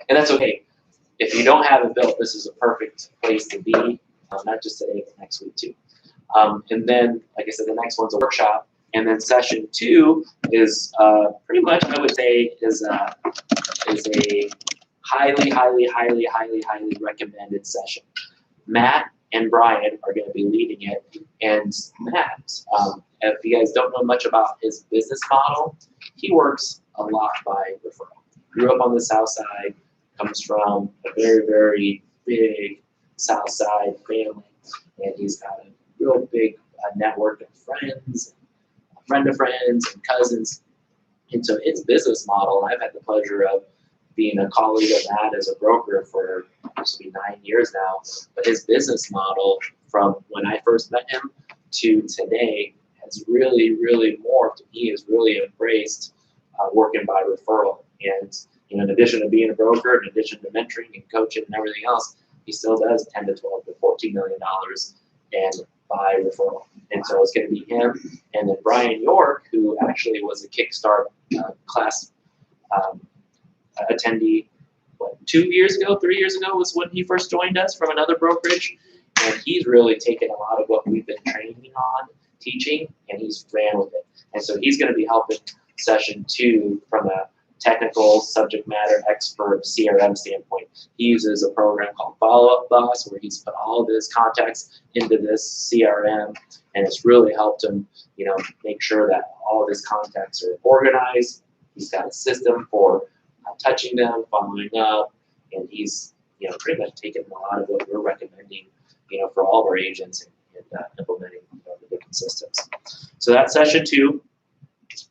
And that's okay. If you don't have it built, this is a perfect place to be, not just today, but next week too. And then, like I said, the next one's a workshop. And then session 2 is pretty much, I would say, is a highly, highly, highly, highly, highly recommended session. Matt and Brian are going to be leading it. And Matt, if you guys don't know much about his business model, he works a lot by referral. Grew up on the South Side, comes from a very, very big South Side family, and he's got a real big network of friends, friend of friends, and cousins. And so his business model, and I've had the pleasure of being a colleague of that as a broker for this will be 9 years now, but his business model from when I first met him to today has really, really morphed. He has really embraced working by referral. And in addition to being a broker, in addition to mentoring and coaching and everything else, he still does 10 to 12 to $14 million and by referral. And so it's going to be him and then Brian York, who actually was a KickStart class attendee, 2 years ago, 3 years ago was when he first joined us from another brokerage. And he's really taken a lot of what we've been training on, teaching, and he's ran with it. And so he's going to be helping session 2 from a technical subject matter expert CRM standpoint. He uses a program called Follow Up Boss, where he's put all of his contacts into this CRM, and it's really helped him, make sure that all of his contacts are organized. He's got a system for touching them, following up, and he's, pretty much taken a lot of what we're recommending, for all of our agents and implementing the different systems. So that's session 2.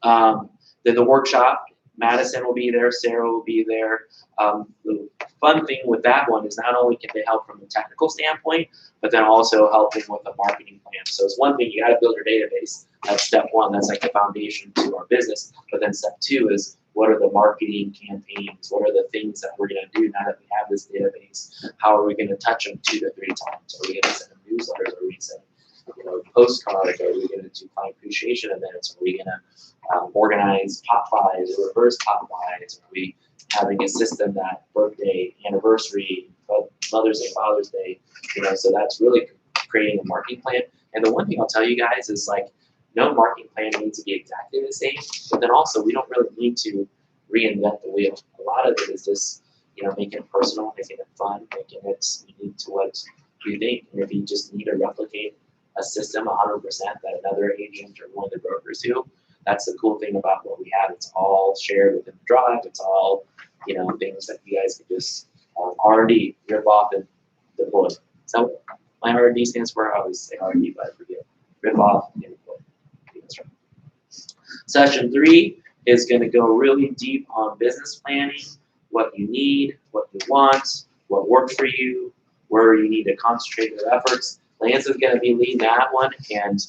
Then the workshop. Madison will be there, Sarah will be there. The fun thing with that one is not only can they help from a technical standpoint, but then also helping with a marketing plan. So it's one thing, you got to build your database. That's step 1. That's like the foundation to our business. But then step 2 is, what are the marketing campaigns? What are the things that we're going to do now that we have this database? How are we going to touch them 2 to 3 times? Are we going to send them newsletters? Are we going to send postcards? Are we going to do client appreciation events? Are we going to organize pop buys or reverse pop buys? Are we having a system that birthday, anniversary, Mother's Day, Father's Day? So that's really creating a marketing plan. And the one thing I'll tell you guys is, no marketing plan needs to be exactly the same, but then also we don't really need to reinvent the wheel. A lot of it is just, making it personal, making it fun, making it unique to what you think. And if you just need to replicate a system 100% that another agent or one of the brokers do, that's the cool thing about what we have. It's all shared within the drive. It's all, things that you guys can just R&D, rip off and deploy. So my R&D stands for, I always say R&D, but I forget. Rip off and deploy. That's right. Session 3 is going to go really deep on business planning, what you need, what you want, what worked for you, where you need to concentrate your efforts. Lance is going to be leading that one, and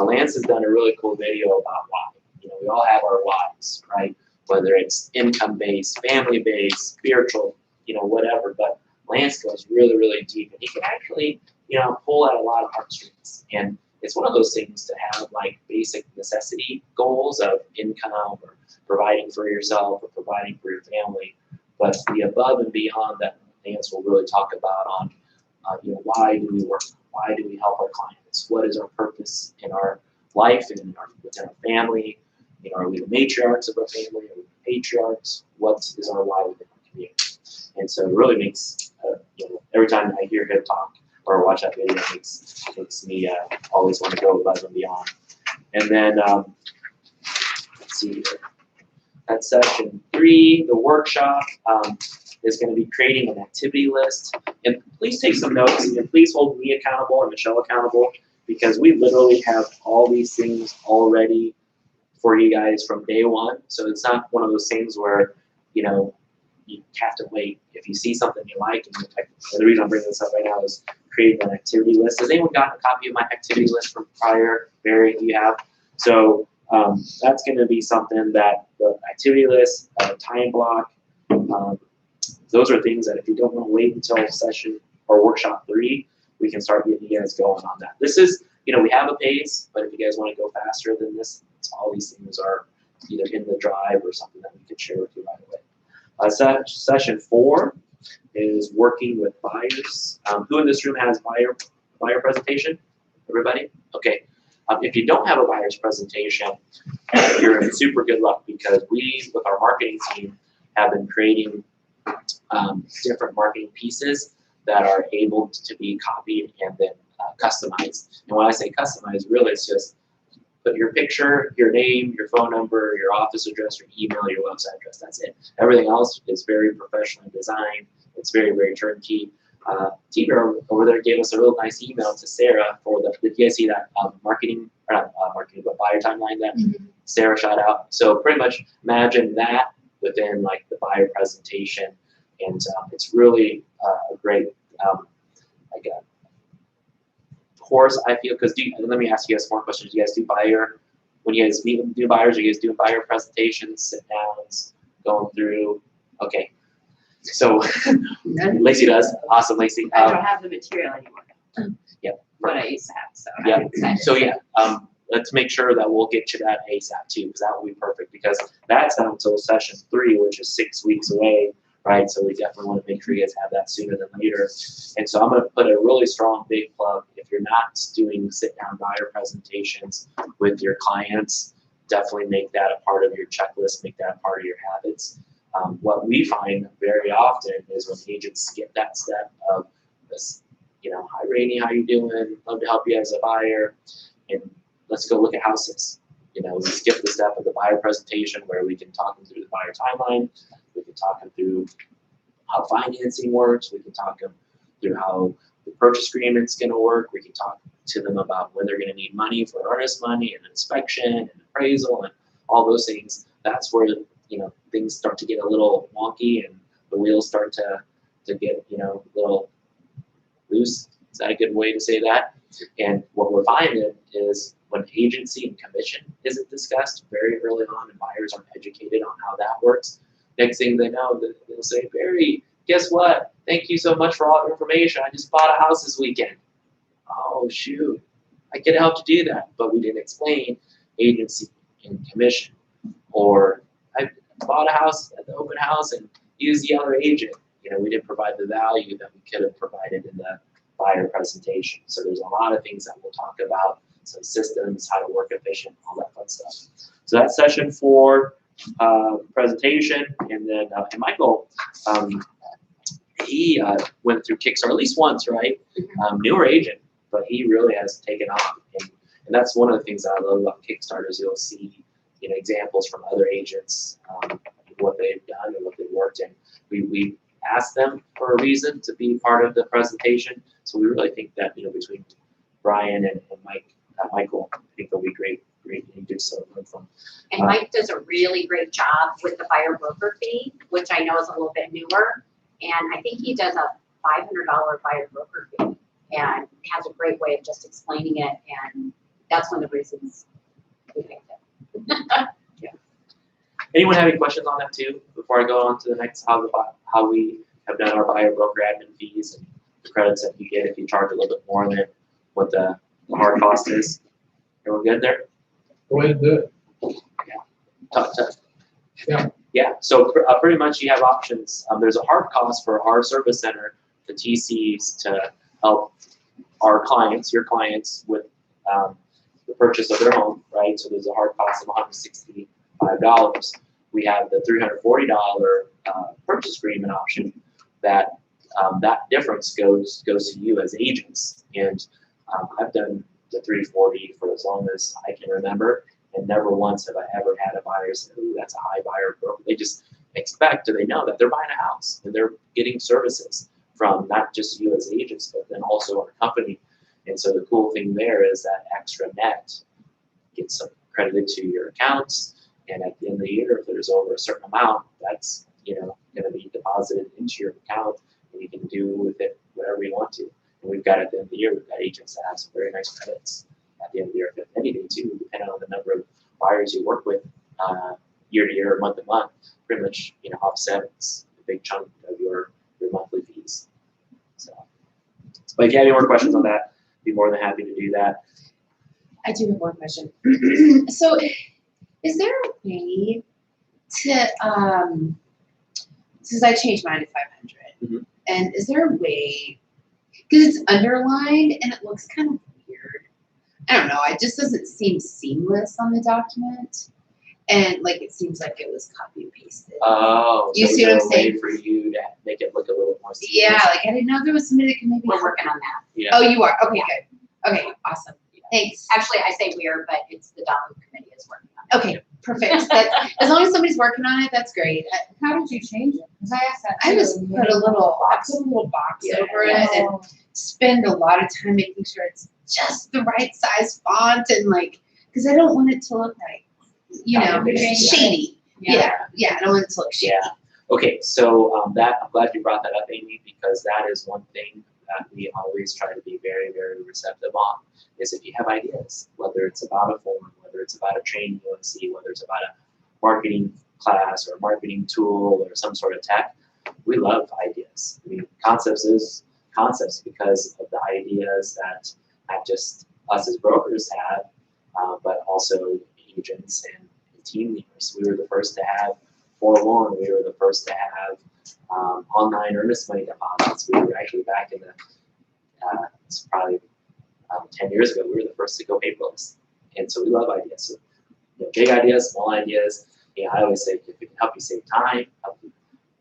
Lance has done a really cool video about why. We all have our whys, right? Whether it's income-based, family-based, spiritual, whatever. But Lance goes really, really deep, and he can actually, pull out a lot of heartstrings. And it's one of those things to have basic necessity goals of income or providing for yourself or providing for your family. But the above and beyond that, Lance will really talk about on, why do we work? Why do we help our clients? What is our purpose in our life and within our family? Are we the matriarchs of our family? Are we the patriarchs? What is our why within our community? And so it really makes, every time I hear him talk or watch that video, it makes me always want to go above and beyond. And then, let's see here. That's session 3, the workshop. Is going to be creating an activity list. And please take some notes, and please hold me accountable and Michelle accountable, because we literally have all these things already for you guys from day 1. So it's not one of those things where, you have to wait. If you see something you like, and the reason I'm bringing this up right now is creating an activity list. Has anyone gotten a copy of my activity list from prior? Barry, you have? So that's going to be something that the activity list, time block, those are things that if you don't want to wait until session or workshop 3, we can start getting you guys going on that. This is, we have a pace, but if you guys want to go faster than this, all these things are either in the drive or something that we could share with you right away. Session 4 is working with buyers. Who in this room has buyer presentation? Everybody? Okay. If you don't have a buyer's presentation, you're in super good luck because we, with our marketing team, have been creating different marketing pieces that are able to be copied and then customized. And when I say customized, really it's just put your picture, your name, your phone number, your office address, your email, your website address. That's it. Everything else is very professionally designed. It's very, very turnkey. T-Bear over there gave us a real nice email to Sarah for the, did you guys see that marketing, but buyer timeline that Sarah shot out? So pretty much imagine that within like the buyer presentation. And it's really a great like a course, I feel, because let me ask you guys more questions. Do you guys do buyer, when you guys meet with new buyers, are you guys doing buyer presentations, sit downs, going through? Okay. So Lacey does. Awesome, Lacey. I don't have the material anymore. Yeah. But I used to have, so Yeah. I'm excited. So yeah, let's make sure that we'll get you that ASAP too, because that will be perfect, because that's not until session 3, which is 6 weeks away, right? So we definitely want to make sure you guys have that sooner than later. And so I'm going to put a really strong big plug. If you're not doing sit-down buyer presentations with your clients, definitely make that a part of your checklist, make that a part of your habits. What we find very often is when agents skip that step of this, you know, hi Rainey, how you doing? Love to help you as a buyer, and let's go look at houses. You know, we skip the step of the buyer presentation where we can talk them through the buyer timeline, we can talk them through how financing works, we can talk them through how the purchase agreement's going to work, we can talk to them about when they're going to need money for earnest money and inspection and appraisal and all those things. That's where, you know, things start to get a little wonky and the wheels start to get, you know, a little loose. Is that a good way to say that? And what we're finding is when agency and commission isn't discussed very early on and buyers aren't educated on how that works, next thing they know, they'll say, Barry, guess what? Thank you so much for all the information. I just bought a house this weekend. Oh, shoot. I could help you do that, but we didn't explain agency and commission. Or I bought a house at the open house and used the other agent. You know, we didn't provide the value that we could have provided in the buyer presentation. So there's a lot of things that we'll talk about, some systems, how to work efficient, all that fun stuff. So that's session 4, presentation. And then and Michael, he went through KickStart at least once, right? Newer agent, but he really has taken off. And that's one of the things that I love about KickStart is you'll see, you know, examples from other agents, what they've done and what they've worked in. We asked them for a reason to be part of the presentation, so we really think that, you know, between Brian and Michael, I think they'll be great agents to learn from. And Mike does a really great job with the buyer broker fee, which I know is a little bit newer, and I think he does a $500 buyer broker fee, and has a great way of just explaining it, and that's one of the reasons we picked it. Yeah. Anyone have any questions on that too? Before I go on to the next, how we have done our buyer broker admin fees and the credits that you get if you charge a little bit more than what the hard cost is. Everyone good there? Go ahead and do it. Yeah. Yeah. Yeah. So pretty much you have options. There's a hard cost for our service center, the TCs, to help our clients, your clients, with the purchase of their home, right? So there's a hard cost of $165. We have the $340 purchase agreement option that that difference goes to you as agents. And I've done the $340 for as long as I can remember, and never once have I ever had a buyer say, "Ooh, that's a high buyer broker." They just expect, or they know that they're buying a house and they're getting services from not just you as agents, but then also our company. And so the cool thing there is that extra net gets credited to your accounts, and at the end of the year, if there's over a certain amount, that's, you know, going to be deposited into your account, and you can do with it whatever you want to. And we've got at the end of the year, we've got agents that have some very nice credits at the end of the year, if any day too, depending on the number of buyers you work with, year to year or month to month, pretty much, you know, offsets a big chunk of your monthly fees. So, but if you have any more questions on that, be more than happy to do that. I do have one question. So, is there a way to since I changed mine to 500. Mhm. And is there a way, because it's underlined and it looks kind of weird. I don't know, it just doesn't seem seamless on the document. And like, it seems like it was copy and pasted. Oh, You so see is what there I'm a way saying? for you to make it look a little more seamless? Yeah, like I didn't know there was somebody that could maybe. We're working on that. Yeah. Oh, you are? Okay, good. Okay, awesome. Thanks. Actually, I say we're, but it's the document committee is working on it. Okay, perfect. That, as long as somebody's working on it, that's great. How did you change it? Because I asked that I too. just put a little box Yeah. over it and spend a lot of time making sure it's just the right size font and like, because I don't want it to look like, you know, Yeah. shady. Yeah, I don't want it to look shady. Yeah. Okay, so I'm glad you brought that up, Amy, because that is one thing that we always try to be very, very receptive on, is if you have ideas, whether it's about a form, whether it's about a training you want to see, whether it's about a marketing class or a marketing tool or some sort of tech, we love ideas. I mean, concepts because of the ideas that not just us as brokers have, but also agents and team leaders. We were the first to have forewarn. We were the first to have online earnest money deposits. We were actually back in the, it's probably 10 years ago, we were the first to go paperless. And so we love ideas. So, you know, big ideas, small ideas. You know, I always say if it can help you save time, help you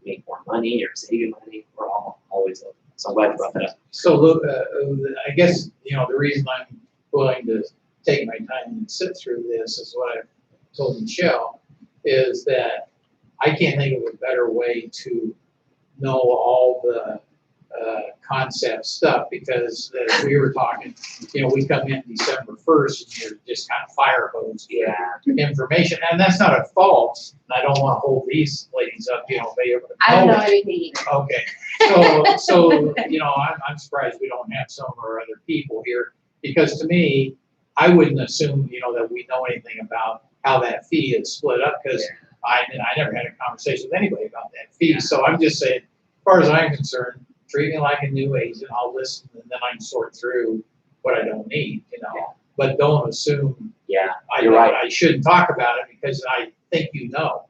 make more money or save you money, we're always open. So I'm glad you brought that up. So look, I guess, you know, the reason I'm willing to take my time and sit through this is what I told Michelle, is that I can't think of a better way to know all the concept stuff, because as we were talking, you know, we come in December 1st and you're just kind of fire hosed with information, and that's not a fault. And I don't want to hold these ladies up, you know, they I don't know anything either. Okay, so you know, I'm surprised we don't have some of our other people here, because to me, I wouldn't assume, you know, that we know anything about how that fee is split up, because I never had a conversation with anybody about that fee. So I'm just saying, as far as I'm concerned, treat me like a new agent. I'll listen, and then I can sort through what I don't need, you know. Yeah. But don't assume Yeah, you're right. I shouldn't talk about it because I think you know.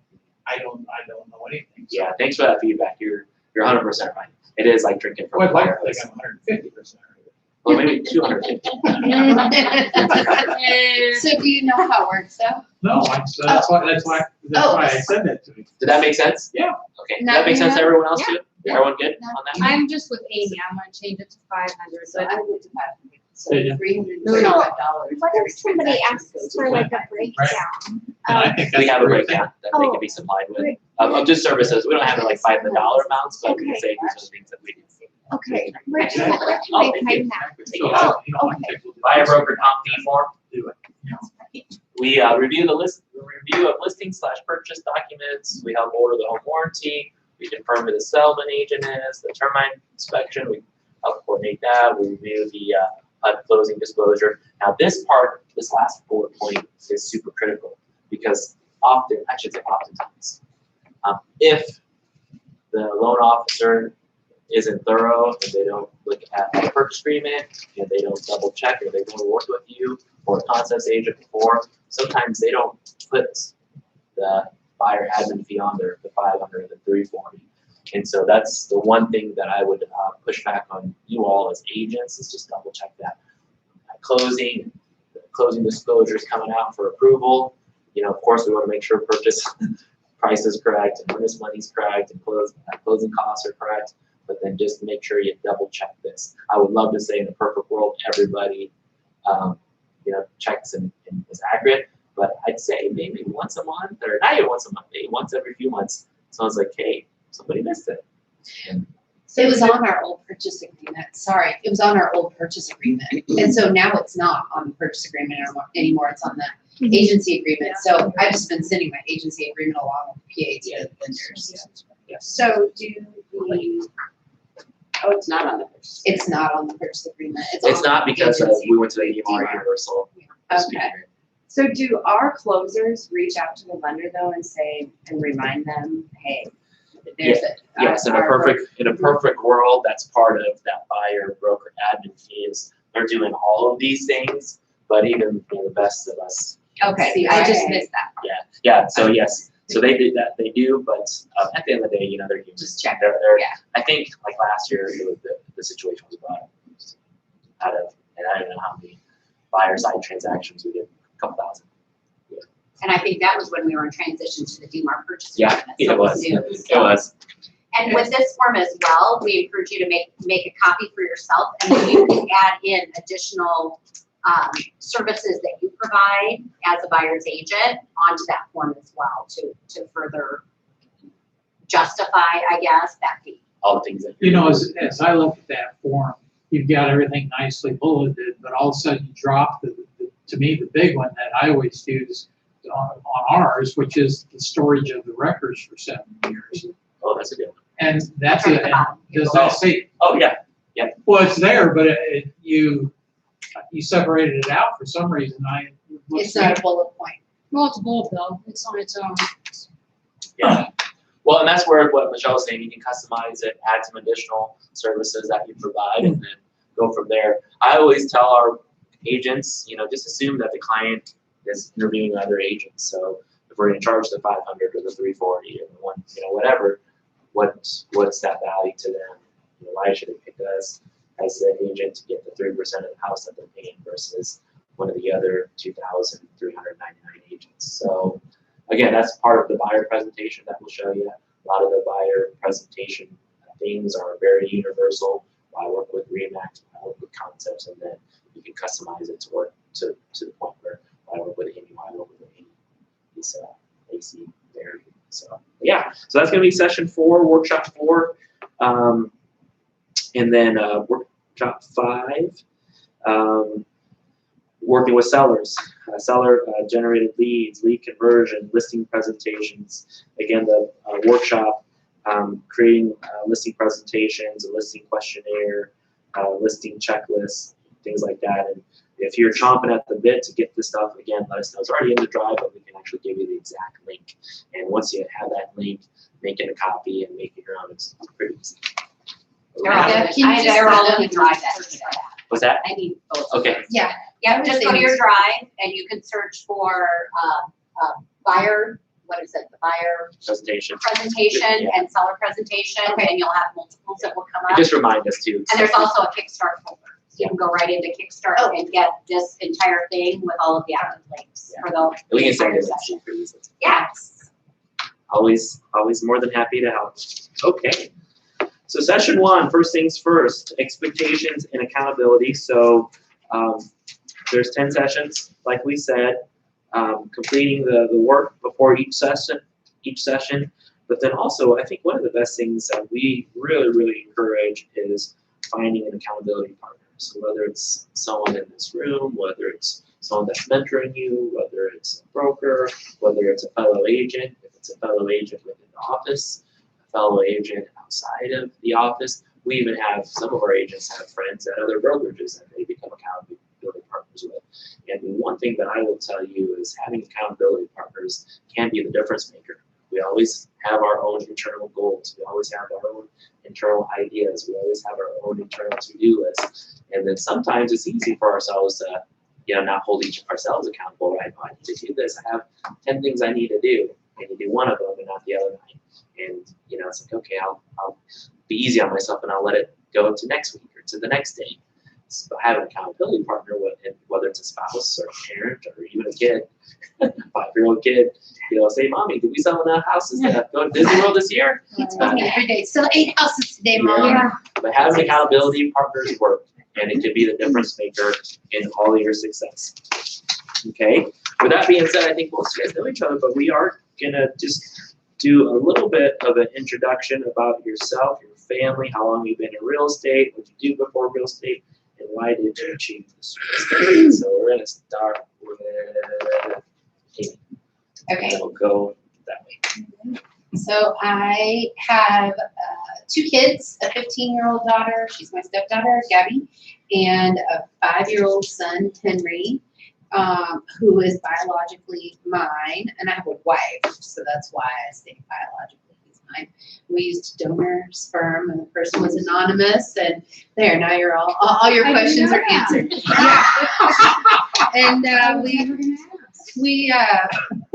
I don't know anything. So. Yeah, thanks for that feedback. You're 100% right. It is like drinking from Well, a I'd like fire to hose. think I'm 150%. Well, maybe 250. So do you know how it works though? No, that's why I said that to you. Did that make sense? Yeah. Okay. Did Now that make you sense to know? everyone else Yeah. too? Everyone good No. on that? I'm just with Amy. I'm gonna change it to 500. So I went to 500. So Did you? $335. What every if somebody transaction asks goes for to like a 500. breakdown? And I think We that's have a great. breakdown that they can be supplied with of just services. We don't have it like by the dollar amounts, but we can say these are the things that we do. Okay, where can Oh, I thank you. find that? So, Oh, you know, I think we'll do Buy a this. broker comp fee form. Do it. We review review of listing/purchase documents. We help order the home warranty. We confirm who the settlement agent is, the termite inspection. We help coordinate that. We review the closing disclosure. Now this last bullet point is super critical, because oftentimes, if the loan officer isn't thorough and they don't look at the purchase agreement and they don't double check, or they don't work with you or a concepts agent before, sometimes they don't put the buyer admin fee on there, the 500 and the 340. And so that's the one thing that I would push back on you all as agents, is just double check that. Closing disclosures coming out for approval. You know, of course, we want to make sure purchase price is correct and earnest money is correct and closing costs are correct. But then just make sure you double check this. I would love to say in a perfect world, everybody, you know, checks and is accurate. But I'd say maybe once a month, or not even once a month, maybe once every few months, someone's like, hey, somebody missed it. And It was on our old purchase agreement. Sorry, it was on our old purchase agreement. And so now it's not on the purchase agreement anymore. It's on the agency agreement. So I've just been sending my agency agreement along with PA to vendors. So do we, Oh, it's not on the first. it's not on the purchase agreement. it's on not the because agency. we went to the EMR Universal. Okay. So do our closers reach out to the lender though and say, and remind them, hey, there's a. Yes, in a perfect world, that's part of that buyer broker admin fee, is they're doing all of these things, but even, you know, the best of us. Okay, See, I I just just missed that. Yeah, so yes, So they did that, they do, but at the end of the day, they're humans. Just check. They're, Yeah. I think like last year, the situation was about out of, and I don't know how many buyer side transactions we did, a couple thousand. And I think that was when we were in transition to the DMAR purchase Yeah, agreement. it So was. new. It was. And with this form as well, we encourage you to make a copy for yourself, and then you can add in additional services that you provide as a buyer's agent onto that form as well to further justify, I guess, that fee. All the things that As I look at that form, you've got everything nicely bulleted, but all of a sudden you drop to me, the big one that I always do is on ours, which is the storage of the records for 7 years. Oh, that's a good one. And that's Right it. at the bottom. Does that say, Oh, yeah. well, it's there, but you separated it out for some reason. It's not a bullet point. Well, it's a bullet bill, it's on its own. Yeah. Well, and that's where what Michelle was saying, you can customize it, add some additional services that you provide, and then go from there. I always tell our agents, just assume that the client is interviewing other agents. So if we're going to charge the 500 or the 340 or the one, whatever, what's that value to them? Why should they pick us as an agent to get the 3% of the house that they're paying versus one of the other 2,399 agents? So again, that's part of the buyer presentation that we'll show you. A lot of the buyer presentation things are very universal. I work with Remax, I work with Concepts, and then you can customize it to work to the point where I work with Amy, I work with Amy, it's AC there. So yeah, so that's gonna be session 4, workshop 4, and then workshop 5. Working with sellers, seller generated leads, lead conversion, listing presentations. Again, the workshop, creating listing presentations, a listing questionnaire, listing checklists, things like that. And if you're chomping at the bit to get this stuff, again, let us know. It's already in the drive, but we can actually give you the exact link. And once you have that link, making a copy and making your own, it's pretty easy. They're all Yeah, good. can you just They're all send in them drive to that. search What's that? I need both. Okay. Yeah. Yeah, just go to your drive and you can search for buyer, what is it, the buyer Presentation. presentation Yeah. and seller presentation, Okay. and you'll have multiples that will come And up. just remind us too. And there's also a KickStart folder. So you can go right into KickStart Oh. and get this entire thing with all of the active links for the We can send entire it session. for you. Yes. Always more than happy to help. Okay. So session 1, first things first, expectations and accountability. So there's 10 sessions, like we said, completing the work before each session. But then also, I think one of the best things that we really encourage is finding an accountability partner. So whether it's someone in this room, whether it's someone that's mentoring you, whether it's a broker, whether it's a fellow agent, if it's a fellow agent within the office, a fellow agent outside of the office. We even have some of our agents have friends at other brokerages that they become accountability partners with. And one thing that I will tell you is having accountability partners can be the difference maker. We always have our own internal goals. We always have our own internal ideas. We always have our own internal to-do list. And then sometimes it's easy for ourselves to, not hold ourselves accountable, right? I need to do this. I have 10 things I need to do. And you do one of them and not the other 9. And, it's like, okay, I'll be easy on myself and I'll let it go to next week or to the next day. So have an accountability partner, whether it's a spouse or a parent or even a kid, 5-year-old kid, say, Mommy, did we sell enough houses to go to Disney World this year? It's Mommy every day. Still 8 houses today, Mom. Yeah. But having accountability partners work, and it can be the difference maker in all of your success. Okay. With that being said, I think most of you guys know each other, but we are gonna just do a little bit of an introduction about yourself, your family, how long you've been in real estate, what you do before real estate, and why did you achieve this real estate. So we're gonna start with Amy. Okay. And we'll go that way. So I have 2 kids, a 15-year-old daughter, she's my stepdaughter, Gabby, and a 5-year-old son, Henry, who is biologically mine, and I have a wife, so that's why I say biologically he's mine. We used donor sperm, and the person was anonymous, and there, now you're all your questions are answered. Yeah. And we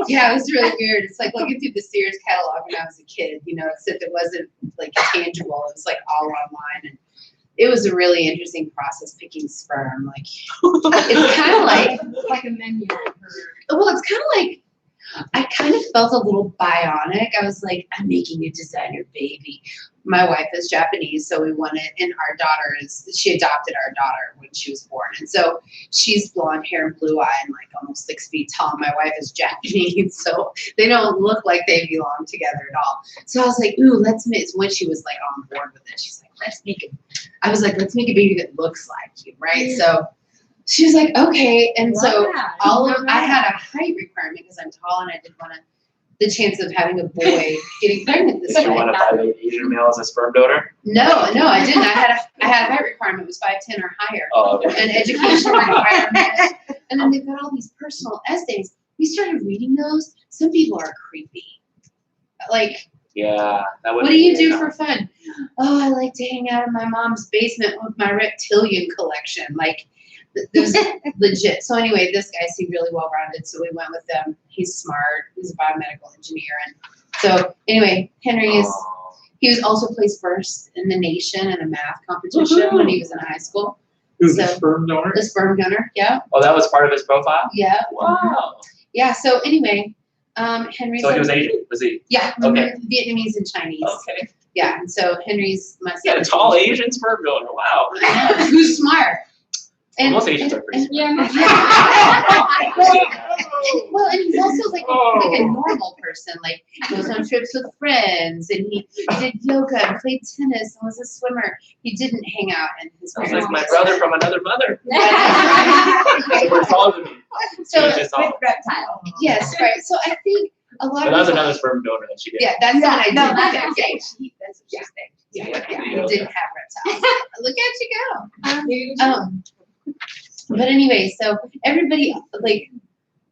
Yeah, it was really weird. It's like looking through the Sears catalog when I was a kid, except it wasn't like tangible. It was like all online, and it was a really interesting process picking sperm. Like it's kind of like a menu. well, it's kind of like I kind of felt a little bionic. I was like, I'm making a designer baby. My wife is Japanese, so we wanted, and she adopted our daughter when she was born. And so she's blonde hair and blue eye and like almost 6 feet tall. My wife is Japanese, so they don't look like they belong together at all. So I was like, ooh, let's make, when she was like on board with it, she's like, let's make a baby that looks like you, right? So she was like, okay. And so I had a height requirement because I'm tall and I didn't want the chance of having a boy getting pregnant this Did you way. want to buy an Asian male as a sperm donor? No, I didn't. I had a height requirement. It was 5'10" or higher. Oh, okay. An education requirement. And then they've got all these personal essays. We started reading those. Some people are creepy. Like, Yeah, that would. what do you do for fun? Oh, I like to hang out in my mom's basement with my reptilian collection. Like, it was legit. So anyway, this guy seemed really well-rounded, so we went with him. He's smart. He's a biomedical engineer. And so anyway, Henry he was also placed first in the nation in a math competition when he was in high school. Who's the So- sperm donor? The sperm donor, yeah. Oh, that was part of his profile? Yeah. Wow. Yeah, so anyway, Henry's So he was Asian? Was he? yeah, Okay. Vietnamese and Chinese. Okay. Yeah, and so Henry's my Yeah, a tall Asian sperm donor. Wow. I know, who's smart. And, Most Asians are pretty smart. well, and he's also like a normal person. Like goes on trips with friends, and he did yoga and played tennis and was a swimmer. He didn't hang out in his Sounds parents' like my house. brother from another mother. Right. They were taller than me. So He's just tall. Reptile. yes, right. So I think a lot But of that was people- another sperm donor that she did. Yeah, that's what I did. No, that's Yeah, what yeah, that's what she's saying. yeah, Yeah. we didn't have reptiles. Look at you go. But anyway, so everybody, like,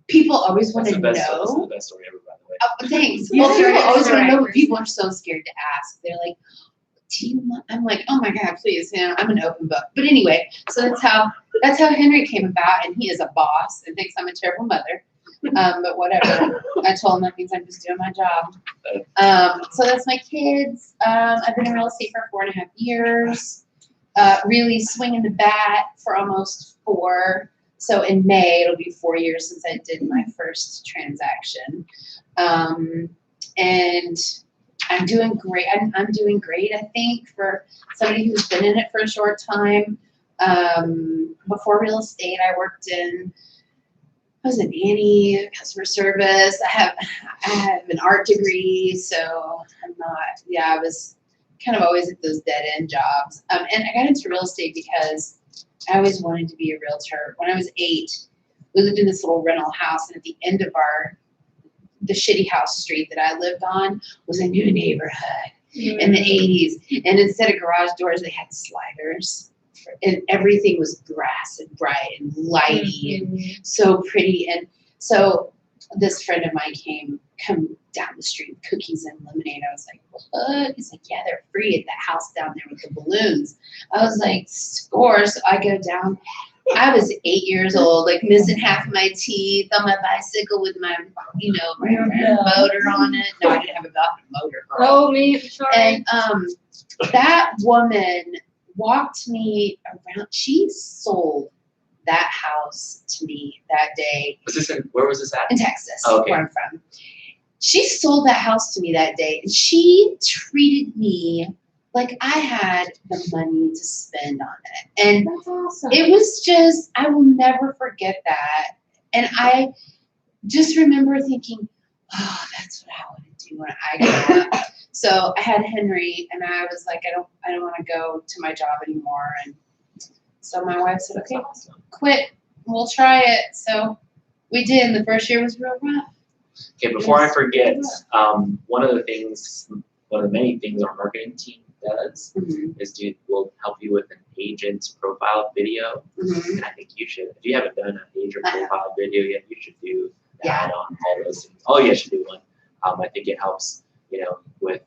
people always want That's to the best. That's know. the best story ever, by the way. Oh, thanks. Yeah, Well, people right, always want to right. know, but people are so scared to ask. They're like, do you want? I'm like, oh my God, please, I'm an open book. But anyway, so that's how Henry came about, and he is a boss and thinks I'm a terrible mother. But whatever. I told him that means I'm just doing my job. So that's my kids. I've been in real estate for 4.5 years. Really swinging the bat for almost 4. So in May, it'll be 4 years since I did my first transaction. And I'm doing great. I'm doing great, I think, for somebody who's been in it for a short time. Before real estate, I was a nanny, customer service. I have an art degree, so I was kind of always at those dead end jobs. And I got into real estate because I always wanted to be a realtor. When I was 8, we lived in this little rental house, and at the end of the shitty house street that I lived on was a new neighborhood in the 80s. And instead of garage doors, they had sliders. And everything was grass and bright and lighty and so pretty. And so this friend of mine come down the street with cookies and lemonade. I was like, what? He's like, yeah, they're free at that house down there with the balloons. I was like, score. So I go down. I was 8 years old, like missing half of my teeth on my bicycle with my, my motor on it. No, I didn't have a motor. Girl. Oh, me, sorry. And that woman walked me around. She sold that house to me that day. Where was this at? In Texas, Oh, okay. where I'm from. She sold that house to me that day, and she treated me like I had the money to spend on it. And That's awesome. it was just, I will never forget that. And I just remember thinking, oh, that's what I want to do when I grow up. So I had Henry, and I was like, I don't want to go to my job anymore. And so my wife said, okay, quit. We'll try it. So we did. And the first year was real rough. Okay, before I forget, one of the many things our marketing team does is we'll help you with an agent profile video. And I think you should, if you haven't done an agent profile video yet, you should do that on all those things. Oh, you should do one. I think it helps, with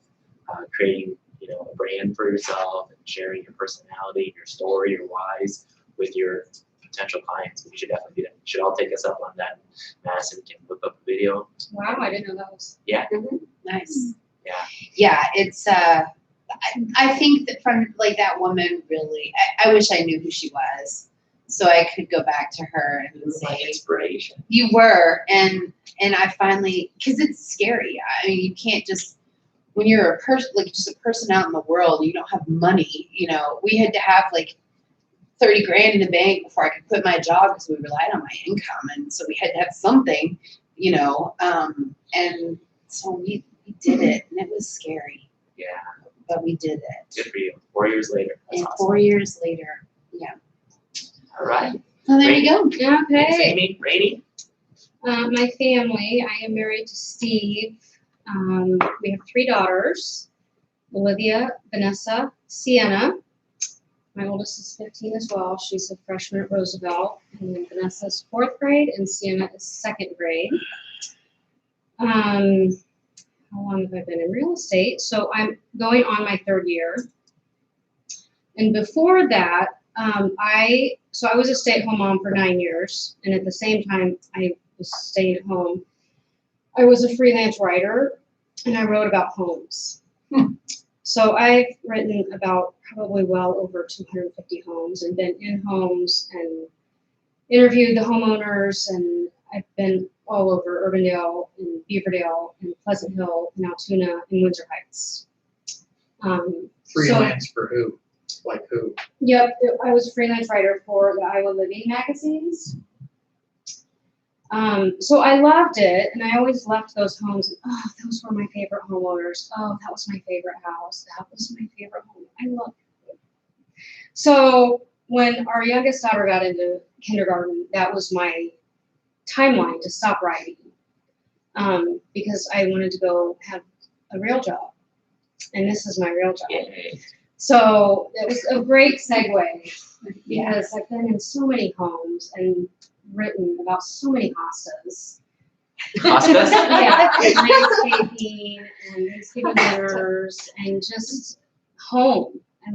creating, a brand for yourself and sharing your personality, your story, your whys with your potential clients. We should definitely do that. You should all take us up on that. Madison can whip up a video. Wow, I didn't know that was. Nice. Yeah. Yeah, it's, I think that from, like, that woman really, I wish I knew who she was, so I could go back to her It and was my say, inspiration. you were, and I finally, because it's scary. I mean, you can't just, when you're a person, like just a person out in the world, and you don't have money, you know, we had to have like 30 grand in the bank before I could quit my job because we relied on my income, and so we had to have something, you know, and so we did it, and it was scary, Yeah. but we did it. Good for you. 4 years later. That's And awesome. 4 years later, yeah. All right. Well, there you go. Thanks, Okay. Amy. Rainey? My family, I am married to Steve. We have 3 daughters, Olivia, Vanessa, Sienna. My oldest is 15 as well. She's a freshman at Roosevelt. And then Vanessa's 4th grade and Sienna is 2nd grade. How long have I been in real estate? So I'm going on my 3rd year. And before that, I was a stay-at-home mom for 9 years. And at the same time, I was staying at home. I was a freelance writer and I wrote about homes. So I've written about probably well over 250 homes and been in homes and interviewed the homeowners, and I've been all over Urbandale and Beaverdale and Pleasant Hill and Altoona and Windsor Heights. Freelance for who? Like who? Yep, I was a freelance writer for the Iowa Living magazines. So I loved it, and I always left those homes. And, oh, those were my favorite homeowners. Oh, that was my favorite house. That was my favorite home. I loved it. So when our youngest daughter got into kindergarten, that was my timeline to stop writing, because I wanted to go have a real job, and this is my real job. Yay. So it was a great segue because I've been in so many homes and written about so many hostas. Hostas? Yeah, landscaping and Thanksgiving dinners and just home. I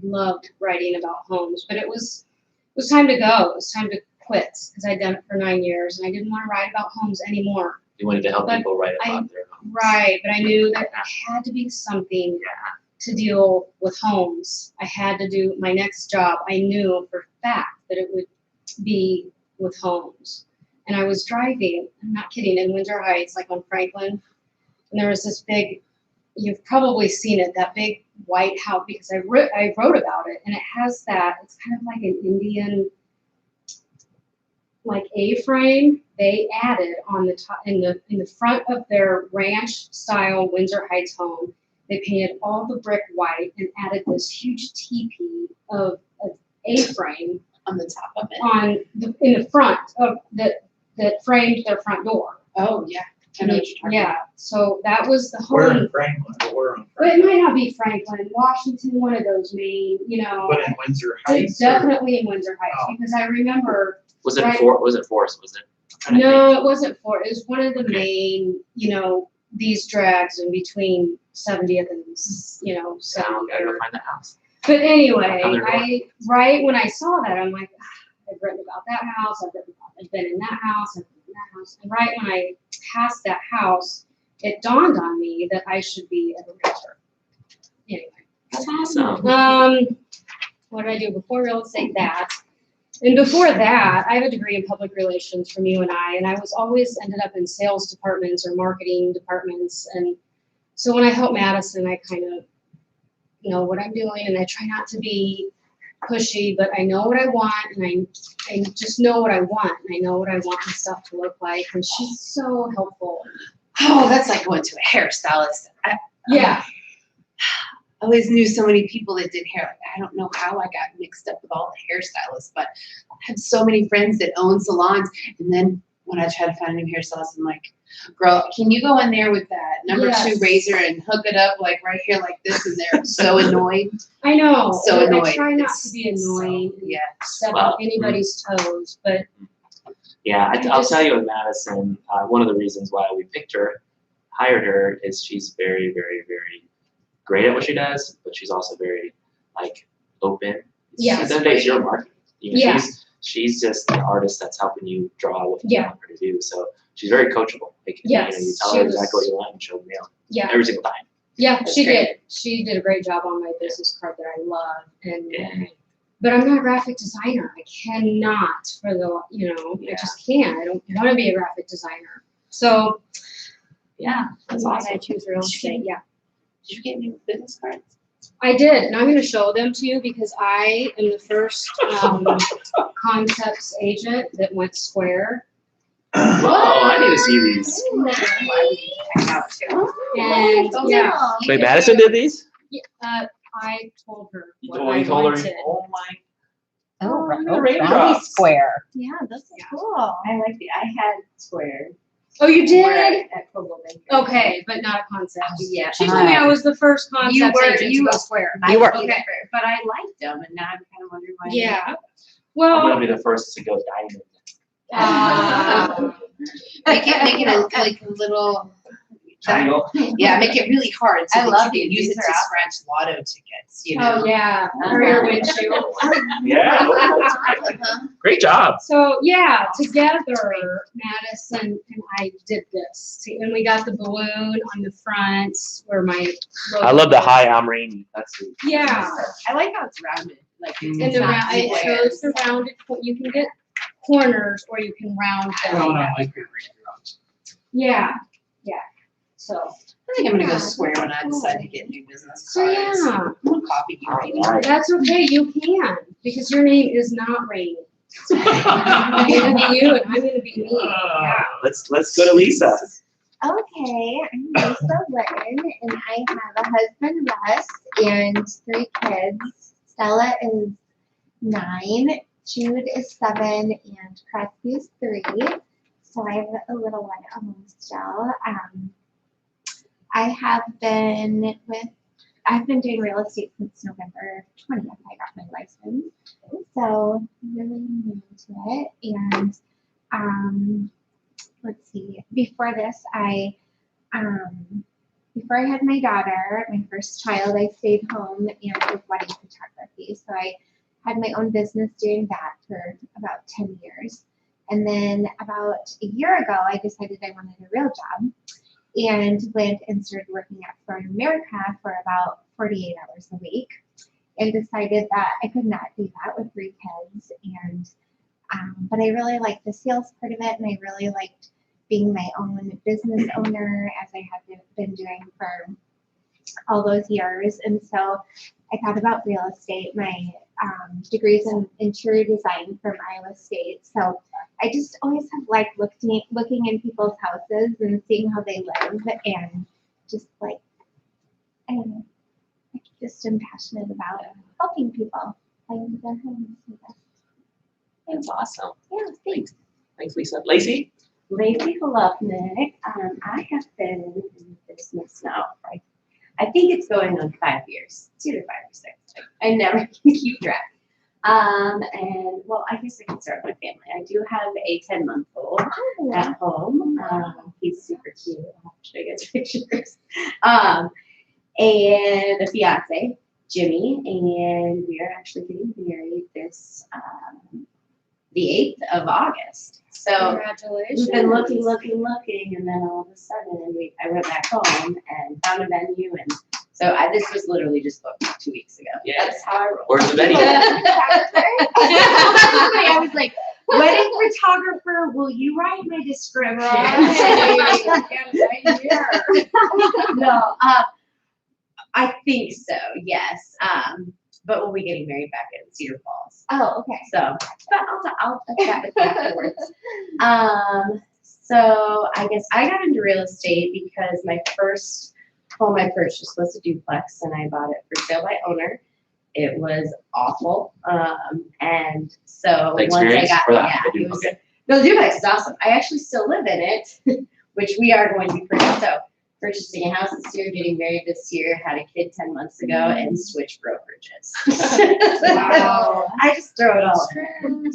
loved writing about homes, but it was time to go. It was time to quit because I'd done it for 9 years and I didn't want to write about homes anymore. You wanted to help But people write about their homes. Right, but I knew that I had to be something to deal with homes. I had to do my next job. I knew for a fact that it would be with homes. And I was driving, I'm not kidding, in Windsor Heights, like on Franklin, and there was this big, you've probably seen it, that big white house, because I wrote about it, and it has that, it's kind of like an Indian, like A-frame. They added on the top, in the front of their ranch-style Windsor Heights home, they painted all the brick white and added this huge teepee of A-frame On the top of it. in the front of that framed their front door. Oh, yeah. I know what you're talking Yeah, so that was the Where home. in Franklin? Where on But it Franklin? might not be Franklin, Washington, one of those main, But in Windsor it's Heights? or- definitely in Windsor Heights Oh. because I remember. Was it Right. Forest? Was it? I'm trying to No, think. it wasn't Fort. It was one of the Okay. main, these drags in between 70th and, Now, 70th. gotta go find the house. But anyway, Another door. right when I saw that, I'm like, I've written about that house, I've been in that house, I've been in that house. And right when I passed that house, it dawned on me that I should be a realtor. Anyway. That's awesome. What did I do before real estate? That. And before that, I have a degree in public relations from UNI, and I was always ended up in sales departments or marketing departments. And so when I help Madison, I kind of know what I'm doing, and I try not to be pushy, but I know what I want, and I just know what I want, and I know what I want my stuff to look like. And she's so helpful. Oh, that's like going to a hairstylist. I Yeah. always knew so many people that did hair. Like, I don't know how I got mixed up with all the hairstylists, but I have so many friends that own salons. And then when I try to find a new hairstylist, I'm like, girl, can you go in there with that number Yes. 2 razor and hook it up like right here like this? And they're so annoyed. I know. So and annoyed. I try not It's to be annoying and Yeah. step Well, on anybody's toes, but Yeah, I I'll just- tell you with Madison, one of the reasons why we hired her, is she's very, very, very great at what she does, but she's also very, open. Yeah. At the end of the day, it's your market. Yeah. she's just an artist that's helping you draw what you Yeah. want her to do. So she's very coachable. Like, Yes, you tell she her was- exactly what you want and she'll nail it Yeah. every single time. Yeah, That's she great. did. She did a great job on my business card that I love, and Yeah. but I'm not a graphic designer. I cannot for the I just can't. I don't want to be a graphic designer. So yeah, That's why awesome. I choose real estate. Yeah, Did you get new business cards? I did, and I'm going to show them to you because I am the first concepts agent that went square. Oh, I need to see these. Check out too. And yeah, Wait, Madison did these? I told her what Oh, I you told her. wanted. Oh my. Oh, Oh, raindrops. square. Yeah, those Yeah. are cool. I like the, I had square. Oh, you did? At Coldwell Banker. Okay, but not a concept. Yeah. She told me I was the first You concept were- agent you to go were- square. You were- Okay, but I liked them, and now I'm kind of wondering why. Yeah. I'm Well, gonna be the first to go diamond. Make it like a little, Triangle. yeah, make it really hard so I that love you can these. use it These to are awesome. scratch lotto tickets, you know? oh yeah, for your windshield. Yeah. Oh, that's great. Uh-huh. Great job. So yeah, together, Madison and I did this. See, and we got the balloon on the front where my logo I love the is. hi, I'm Rainy. That's sweet. Yeah, I like how it's rounded, like it's and the not it square. shows the rounded. You can get corners or you can round I don't them. know, like your raindrops. Yeah, yeah. So I think I'm gonna go square when I decide to get new business so cards. yeah, I'm gonna copy you, Rainey. Alright. that's okay. You can because your name is not Rainy. You're gonna be you and I'm gonna be me. Yeah. Let's go to Lisa. Okay, I'm Lisa Litton, and I have a husband, Russ, and 3 kids. Stella is 9, Jude is 7, and Crespi is 3. So I have a little one almost still. I've been doing real estate since November 20th. I got my license. So really new to it. And let's see, before this, before I had my daughter, my first child, I stayed home and did wedding photography. So I had my own business doing that for about 10 years. And then about a year ago, I decided I wanted a real job and went and started working at Florida America for about 48 hours a week and decided that I could not do that with 3 kids. And but I really liked the sales part of it, and I really liked being my own business owner, as I have been doing for all those years. And so I thought about real estate. My degrees in interior design from Iowa State. So I just always have liked looking in people's houses and seeing how they live, and just like, I don't know, I just am passionate about helping people find their homes. That's awesome. Yeah, thanks. Thanks, Lisa. Lacey? Lacey Golovnik, I have been in business now, right? I think it's going on 5 years. It's either 5 or 6. I never can keep track. And well, I guess I can start with my family. I do have a 10-month-old at home. He's super cute. I'll show you guys pictures. And a fiance, Jimmy, and we are actually getting married this the 8th of August. So Congratulations. we've been looking, and then all of a sudden I went back home and found a venue, and so this was literally just booked 2 weeks ago. Yeah. That's how I roll. Where's the venue? I was like, wedding photographer, will you write my description? No, I think so, yes. But we'll be getting married back in Cedar Falls. Oh, okay. So, but I'll chat with you afterwards. So I guess I got into real estate because my first home I purchased was a duplex, and I bought it for sale by owner. It was awful, and so The once I experience got or that? The it was, okay. no, the duplex is awesome. I actually still live in it, which we are going to be purchasing a house this year, getting married this year, had a kid 10 months ago, and switched brokerages. Wow. I just throw it all in there.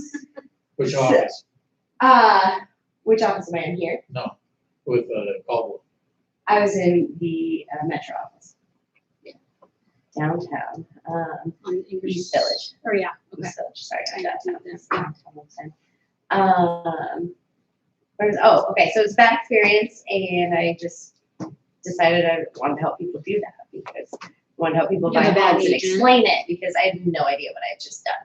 Which office? Which office am I in here? No, with Caldwell. I was in the Metro office. Yeah. Downtown, On English. East Village. Or yeah. So sorry, I got this. Okay, so it's a bad experience, and I just decided I wanted to help people do that because I wanted to help people buy You're a bad homes and agent. explain it because I had no idea what I had just done.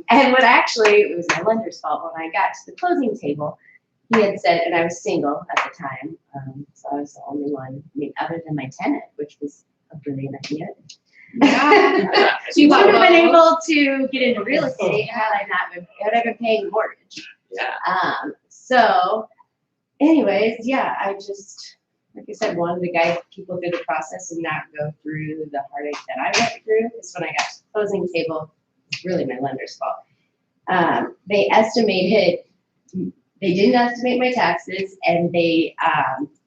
And what actually, it was my lender's fault when I got to the closing table. He had said, and I was single at the time, so I was the only one, I mean, other than my tenant, which was a brilliant idea. Yeah. She would have been able to get into real estate had I been paying mortgage. Yeah. So anyways, yeah, I just, like I said, wanted to guide people through the process and not go through the heartache that I went through. Because when I got to the closing table, it's really my lender's fault. They didn't estimate my taxes, and they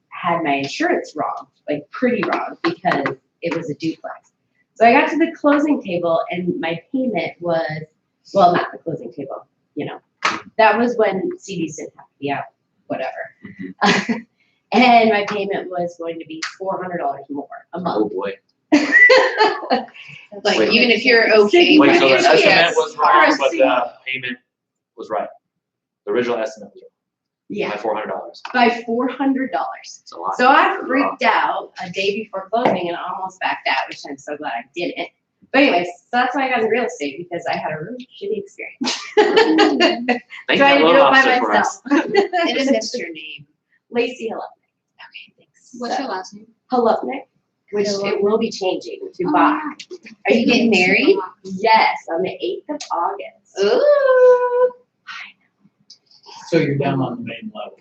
had my insurance wrong, like pretty wrong, because it was a duplex. So I got to the closing table, and my payment was, well, not the closing table, that was when CDs didn't have to be out, whatever. And my payment was going to be $400 more a Oh month. boy. Like, Wait. even if you're okay Wait, so the financially, estimate yes. was wrong, but the payment was right. The original estimate was Yeah, right by $400. by $400. It's a lot. So I freaked out a day before closing and almost backed out, which I'm so glad I didn't. But anyways, so that's why I got into real estate, because I had a really shitty experience. Thank Trying that to loan do it by officer for us. myself. I just missed your name. Lacey Halupnik. Okay, thanks. What's your last name? Halupnik, which it will be changing to Oh, Bach. Are you getting married? Yes, on the 8th of August. Ooh. So you're down on the main level.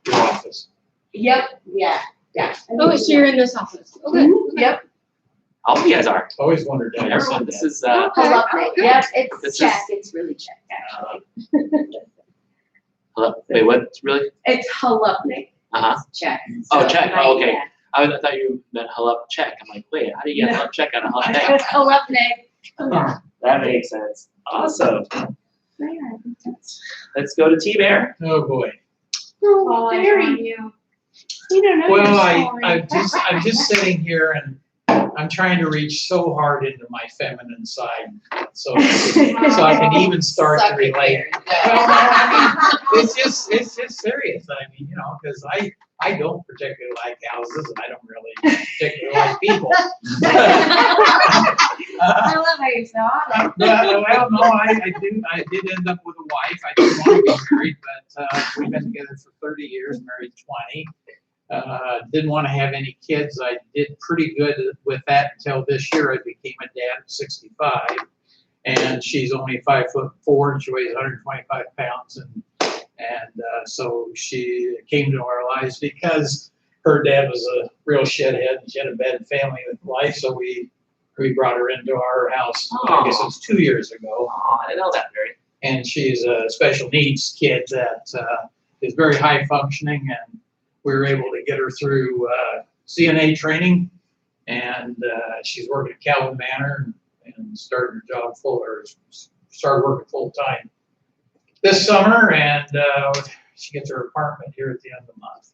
Your office. Yep, yeah. Oh, so you're in this office. Okay. Mhm, Yep. All of you guys are. Always wondered that. Everyone, this is, Halupnik, yep, it's This check, is- it's really check, actually. hello, wait, what, really? It's Halupnik, Uh-huh. check. Oh, So check, my- oh, okay. yeah. I thought you meant hello, check. I'm like, wait, how do you get hello, check on a hello, check? It's Halupnik. That makes sense. Awesome. Yeah, I think that's- Let's go to T-Bear. Oh, boy. Oh, I Barry, found you. you don't know Well, your story. I'm just sitting here and I'm trying to reach so hard into my feminine side, so I can even start to Suck it, relate. Karen. It's just serious. I mean, because I don't particularly like houses, and I don't really particularly like people. I love how you're so honest. Well, no, I did end up with a wife. I didn't want to be married, but we've been together for 30 years, married 20. Didn't want to have any kids. I did pretty good with that until this year. I became a dad at 65, and she's only 5'4", and she weighs 125 pounds, and so she came to our lives because her dad was a real shithead, and she had a bad family life, so we brought her into our house. I guess it was 2 years ago. Oh, I didn't know that, Barry. And she's a special needs kid that is very high functioning, and we were able to get her through CNA training, and she's working at Calvin Manor and started her job started working full time this summer, and she gets her apartment here at the end of the month.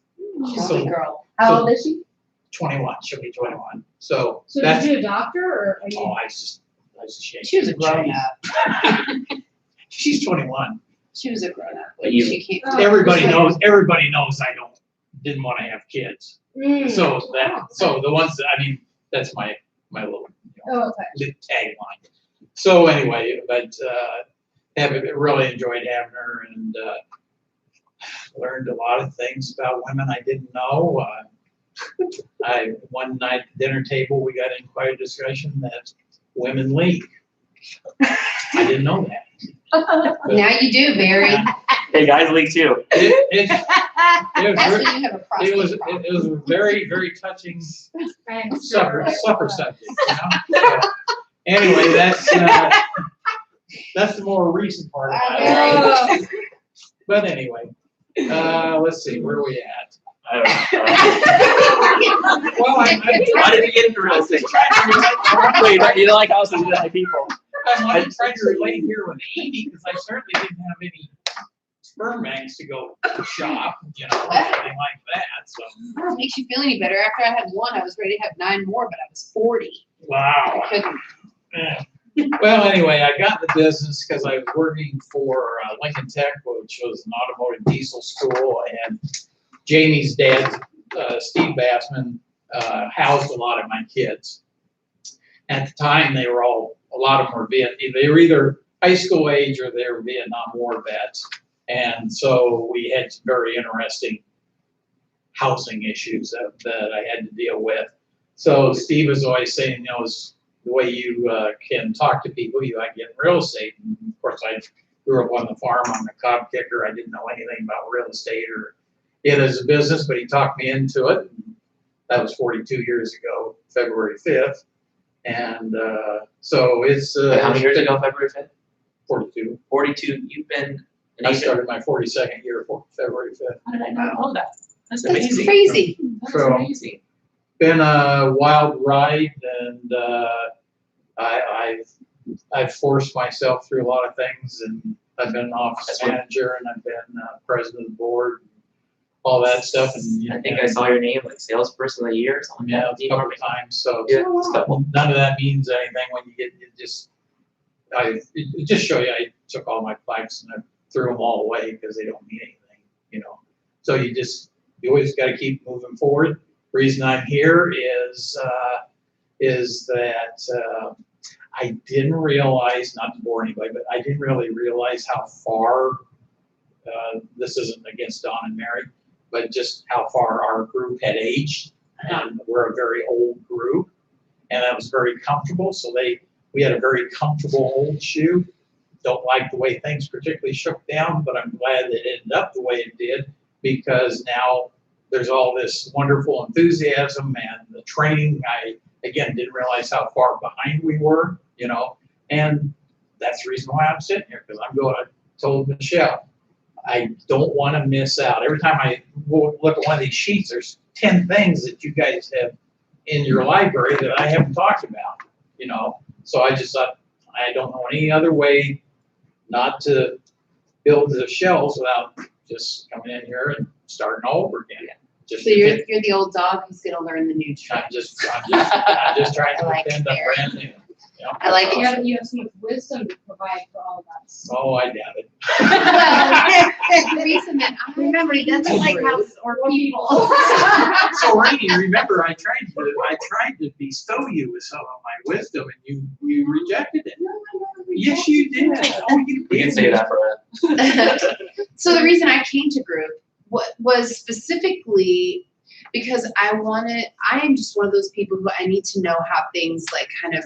She's a So good girl. How old is she? 21, she'll be 21. So So that's is you a doctor or are you? I was ashamed. She was a grown up. She's 21. She was a grown up. But you- She came. Oh, Everybody okay. knows I didn't want to have kids. Mm. So the ones that, I mean, that's my little Oh, okay. lit tagline. So anyway, but really enjoyed having her, and learned a lot of things about women I didn't know. One night at the dinner table, we got in quite a discussion that women leak. I didn't know that. But Now you do, Barry. Hey, guys, leak too. it That's was when you have a it was prostate problem. it was a very, very touching I'm supper sure. subject, So, anyway, that's the more recent part of my life. Oh. But anyway, let's see, where are we at? I don't know. Well, Why did you get into real estate? Wait, you don't like houses, you like people. I'm trying to relate here with Amy, because I certainly didn't have any sperm banks to go shop, or anything like that, so. I don't know if it makes you feel any better. After I had one, I was ready to have 9 more, but I was 40. Wow. I couldn't. Yeah. Well, anyway, I got in the business because I was working for Lincoln Tech, which was an automotive diesel school, and Jamie's dad, Steve Bassman, housed a lot of my kids. At the time, they were all, a lot of them were they were either high school age or they were Vietnam War vets. And so we had some very interesting housing issues that I had to deal with. So Steve was always saying, you know, the way you can talk to people, you like get in real estate. And of course, I grew up on the farm. I'm a cob kicker. I didn't know anything about real estate or it as a business, but he talked me into it. That was 42 years ago, February 5th. And so it's. How many years ago, February 5th? 42. 42. You've been an I agent. started my 42nd year, February 5th. How did I not know that? That's That's amazing. crazy. That's So- amazing. Been a wild ride, and I've forced myself through a lot of things, and I've been an office That's right. manager, and I've been president of the board, all that stuff, and you I know, think I saw your name like salesperson of the year or something. yeah, like a that. couple of times. So Yeah, it's a couple. none of that means anything when you get it just. It just show you I took all my plaques and I threw them all away because they don't mean anything, you know. So you always got to keep moving forward. Reason I'm here is that I didn't realize, not to bore anybody, but I didn't really realize how far. This isn't against Don and Mary, but just how far our group had aged, and we're a very old group, and that was very comfortable. So we had a very comfortable old shoe. Don't like the way things particularly shook down, but I'm glad that it ended up the way it did because now there's all this wonderful enthusiasm and the training. I, again, didn't realize how far behind we were, you know, and that's the reason why I'm sitting here because I told Michelle, I don't want to miss out. Every time I look at one of these sheets, there's 10 things that you guys have in your library that I haven't talked about, you know. So I just thought, I don't know any other way not to build the shelves without just coming in here and starting all over again. Just So you're the old dog who's gonna learn the new trick. I'm just trying to I like pretend it, I'm Mary. brand new. You know? I like it. You have so much wisdom to provide for all of us. Oh, I doubt it. Well, the reason that I Remember, he doesn't like Rude. houses or people. So Rainey, remember I tried to bestow you with some of my wisdom and you rejected it. Yes, you did. Oh, you You can did. say that for So the reason I came to group was specifically because I am just one of those people who I need to know how things like kind of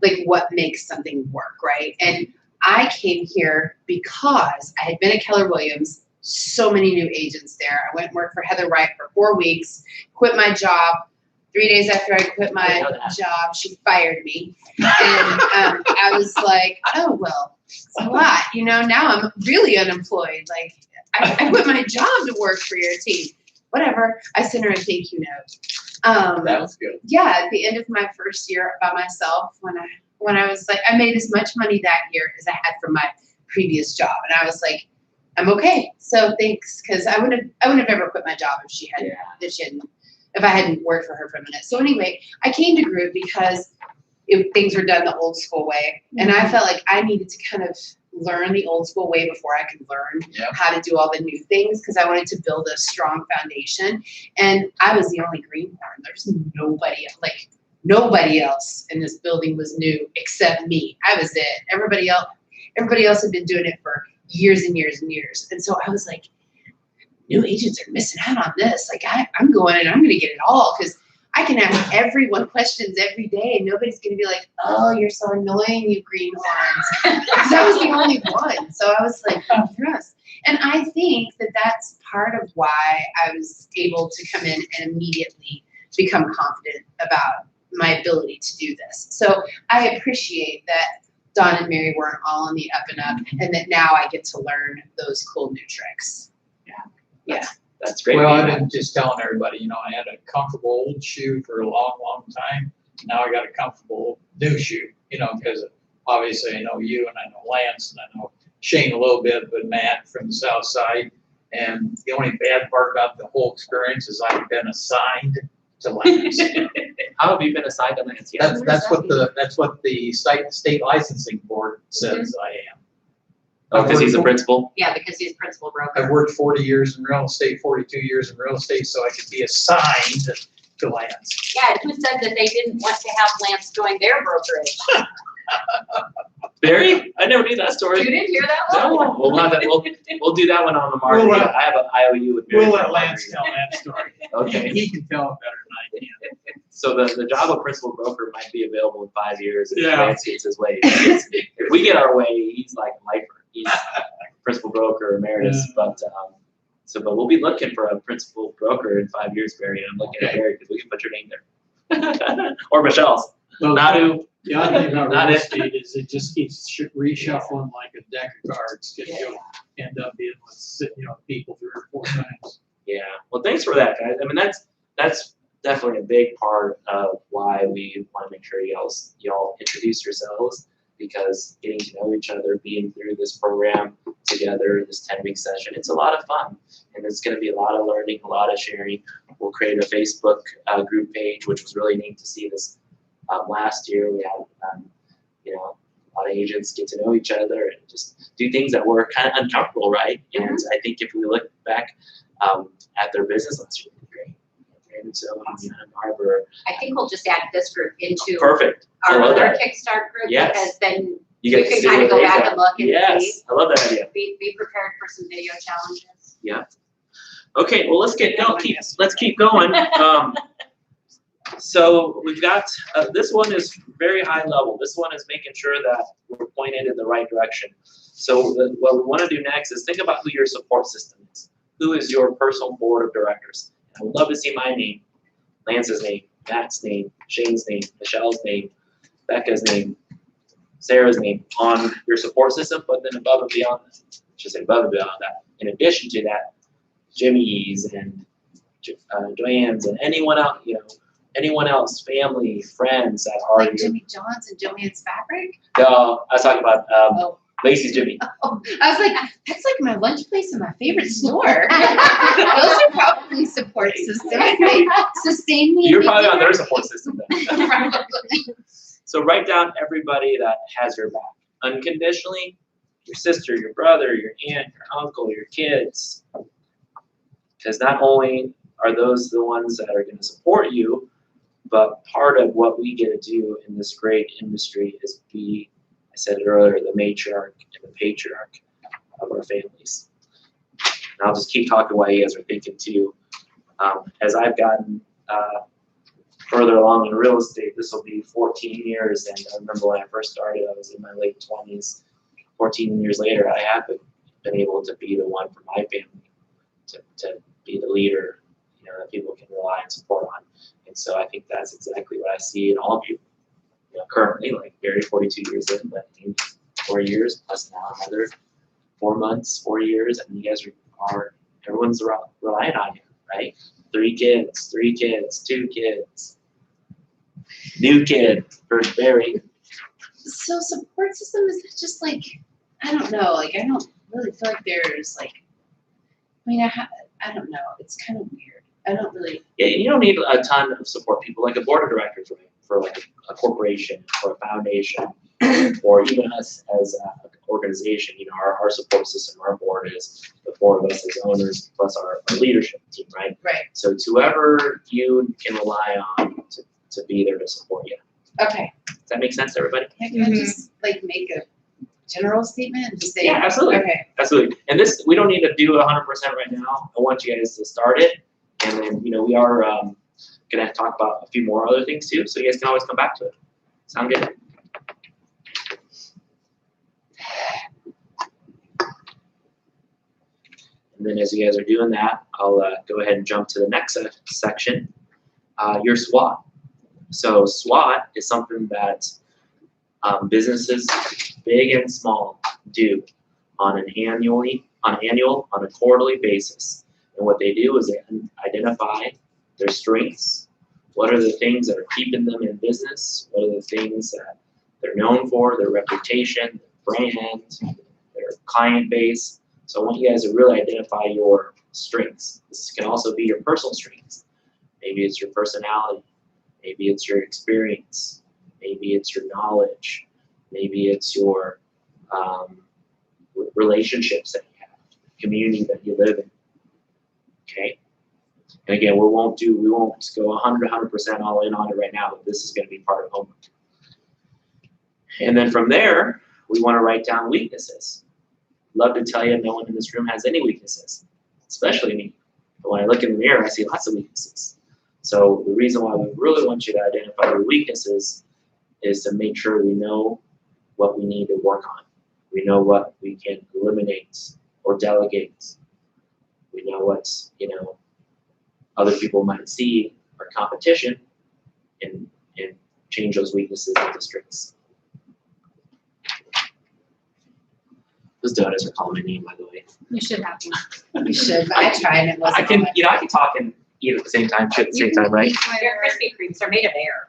like what makes something work, right? And I came here because I had been at Keller Williams, so many new agents there. I went and worked for Heather Wright for 4 weeks, quit my job. 3 days after I quit my job, she fired me. And I was like, oh, well, it's a lot. You know, now I'm really unemployed. Like, I quit my job to work for your team. Whatever. I sent her a thank you note. That was good. Yeah, at the end of my first year by myself, when I was like, I made as much money that year as I had from my previous job. And I was like, I'm okay. So thanks. Cause I wouldn't have ever quit my job if she hadn't, if I hadn't worked for her for a minute. So anyway, I came to Groove because things were done the old school way. And I felt like I needed to kind of learn the old school way before I could learn how to do all the new things because I wanted to build a strong foundation. And I was the only greenhorn. There's nobody else in this building was new except me. I was it. Everybody else had been doing it for years and years and years. And so I was like, new agents are missing out on this. Like I'm going and I'm going to get it all because I can ask everyone questions every day and nobody's going to be like, oh, you're so annoying, you greenhorns. Because I was the only one. So I was like, oh, yes. And I think that that's part of why I was able to come in and immediately become confident about my ability to do this. So I appreciate that Don and Mary weren't all on the up and up and that now I get to learn those cool new tricks. Yeah. That's great. Well, I've been just telling everybody, you know, I had a comfortable old shoe for a long, long time. Now I got a comfortable new shoe, you know, because obviously I know you and I know Lance and I know Shane a little bit, but Matt from the South Side. And the only bad part about the whole experience is I've been assigned to Lance. How have you been assigned to Lance? Yeah. That's what the state licensing board says I am. Oh, because he's a principal? Yeah, because he's principal I've broker. worked 40 years in real estate, 42 years in real estate, so I could be assigned to Lance. Yeah, and who said that they didn't want to have Lance join their brokerage? Barry? I never knew that You story. didn't hear that No, one? we'll do that one on the market. We'll let- I have an IOU with Barry. We'll let for Lance margarita. tell that story. Okay. He can tell it better than I can. So the job of principal broker might be available in 5 years if Yeah. Lance gets his way. If we get our way, he's like a lifer. He's principal broker emeritus. Yeah. But we'll be looking for a principal broker in 5 years, Barry. And I'm looking at Okay. Barry because we can put your name there. Or Michelle's. Well, Not who. the odd thing about Not real it. estate is it just keeps reshuffling like a deck of cards, because you'll end up being with, people 3 or 4 times. Yeah. Well, thanks for that, guys. I mean, that's definitely a big part of why we want to make sure y'all introduce yourselves, because getting to know each other, being through this program together, this 10-week session, it's a lot of fun, and it's going to be a lot of learning, a lot of sharing. We'll create a Facebook group page, which was really neat to see this last year. We had a lot of agents get to know each other and just do things that were kind of uncomfortable, right? And I think if we look back at their business last year, great. And so Ann Arbor. I think we'll just add this group into Perfect. I our love other that. KickStart group, Yes. because then You we get to can see kind of what go they've back done. and look and Yes, see. I love that idea. Be prepared for some video challenges. Okay, well, let's keep going. So we've got, this one is very high level. This one is making sure that we're pointed in the right direction. So what we want to do next is think about who your support system is. Who is your personal board of directors? I would love to see my name, Lance's name, Matt's name, Shane's name, Michelle's name, Becca's name, Sarah's name on your support system, but then above and beyond that, in addition to that, Jimmy's and Joanne's and anyone else, family, friends that are Like Jimmy John's and Joanne's Fabric? I was talking about Oh. Lacey's Jimmy. Oh, I was like, that's like my lunch place and my favorite store. Those are probably support systems. They sustain me. You're and probably make on me their support system then. happy. So write down everybody that has your back. Unconditionally, your sister, your brother, your aunt, your uncle, your kids. Because not only are those the ones that are going to support you, but part of what we get to do in this great industry is be, I said it earlier, the matriarch and the patriarch of our families. And I'll just keep talking while you guys are thinking too. As I've gotten further along in real estate, this will be 14 years, and I remember when I first started, I was in my late 20s. 14 years later, I have been able to be the one for my family, to be the leader, that people can rely and support on. And so I think that's exactly what I see in all of you. Currently, like Barry, 42 years in, but maybe 4 years plus now another 4 months, 4 years, and you guys are everyone's relying on you, right? 3 kids, 2 kids, new kid for Barry. So support system is just like, I don't know, like I don't really feel like there's like, I don't know, it's kind of weird. I don't really. Yeah, you don't need a ton of support people, like a board of directors, right? For like a corporation or a foundation, or even us as an organization. Our support system, our board is the 4 of us as owners plus our leadership team, right? Right. So it's whoever you can rely on to be there to support you. Okay. Does that make sense to everybody? Can I just like make a general statement and just say? Yeah, absolutely. Okay. Absolutely. And this, we don't need to do 100% right now. I want you guys to start it. And then, we are going to talk about a few more other things too. So you guys can always come back to it. Sound good? And then as you guys are doing that, I'll go ahead and jump to the next section, your SWOT. So SWOT is something that businesses, big and small, do on a quarterly basis. And what they do is they identify their strengths. What are the things that are keeping them in business? What are the things that they're known for, their reputation, their brand, their client base. So I want you guys to really identify your strengths. This can also be your personal strengths. Maybe it's your personality. Maybe it's your experience. Maybe it's your knowledge. Maybe it's your relationships that you have, community that you live in. Okay? And again, we won't go 100% all in on it right now, but this is going to be part of homework. And then from there, we want to write down weaknesses. Love to tell you no one in this room has any weaknesses, especially me. But when I look in the mirror, I see lots of weaknesses. So the reason why we really want you to identify your weaknesses is to make sure we know what we need to work on. We know what we can eliminate or delegate. We know what, other people might see our competition and change those weaknesses into strengths. Those donuts are calling my name, by the way. You should have one. You should, but I tried and it wasn't. I can talk and eat at the same time, shit at the same time, right? Your Krispy Kremes are made of air.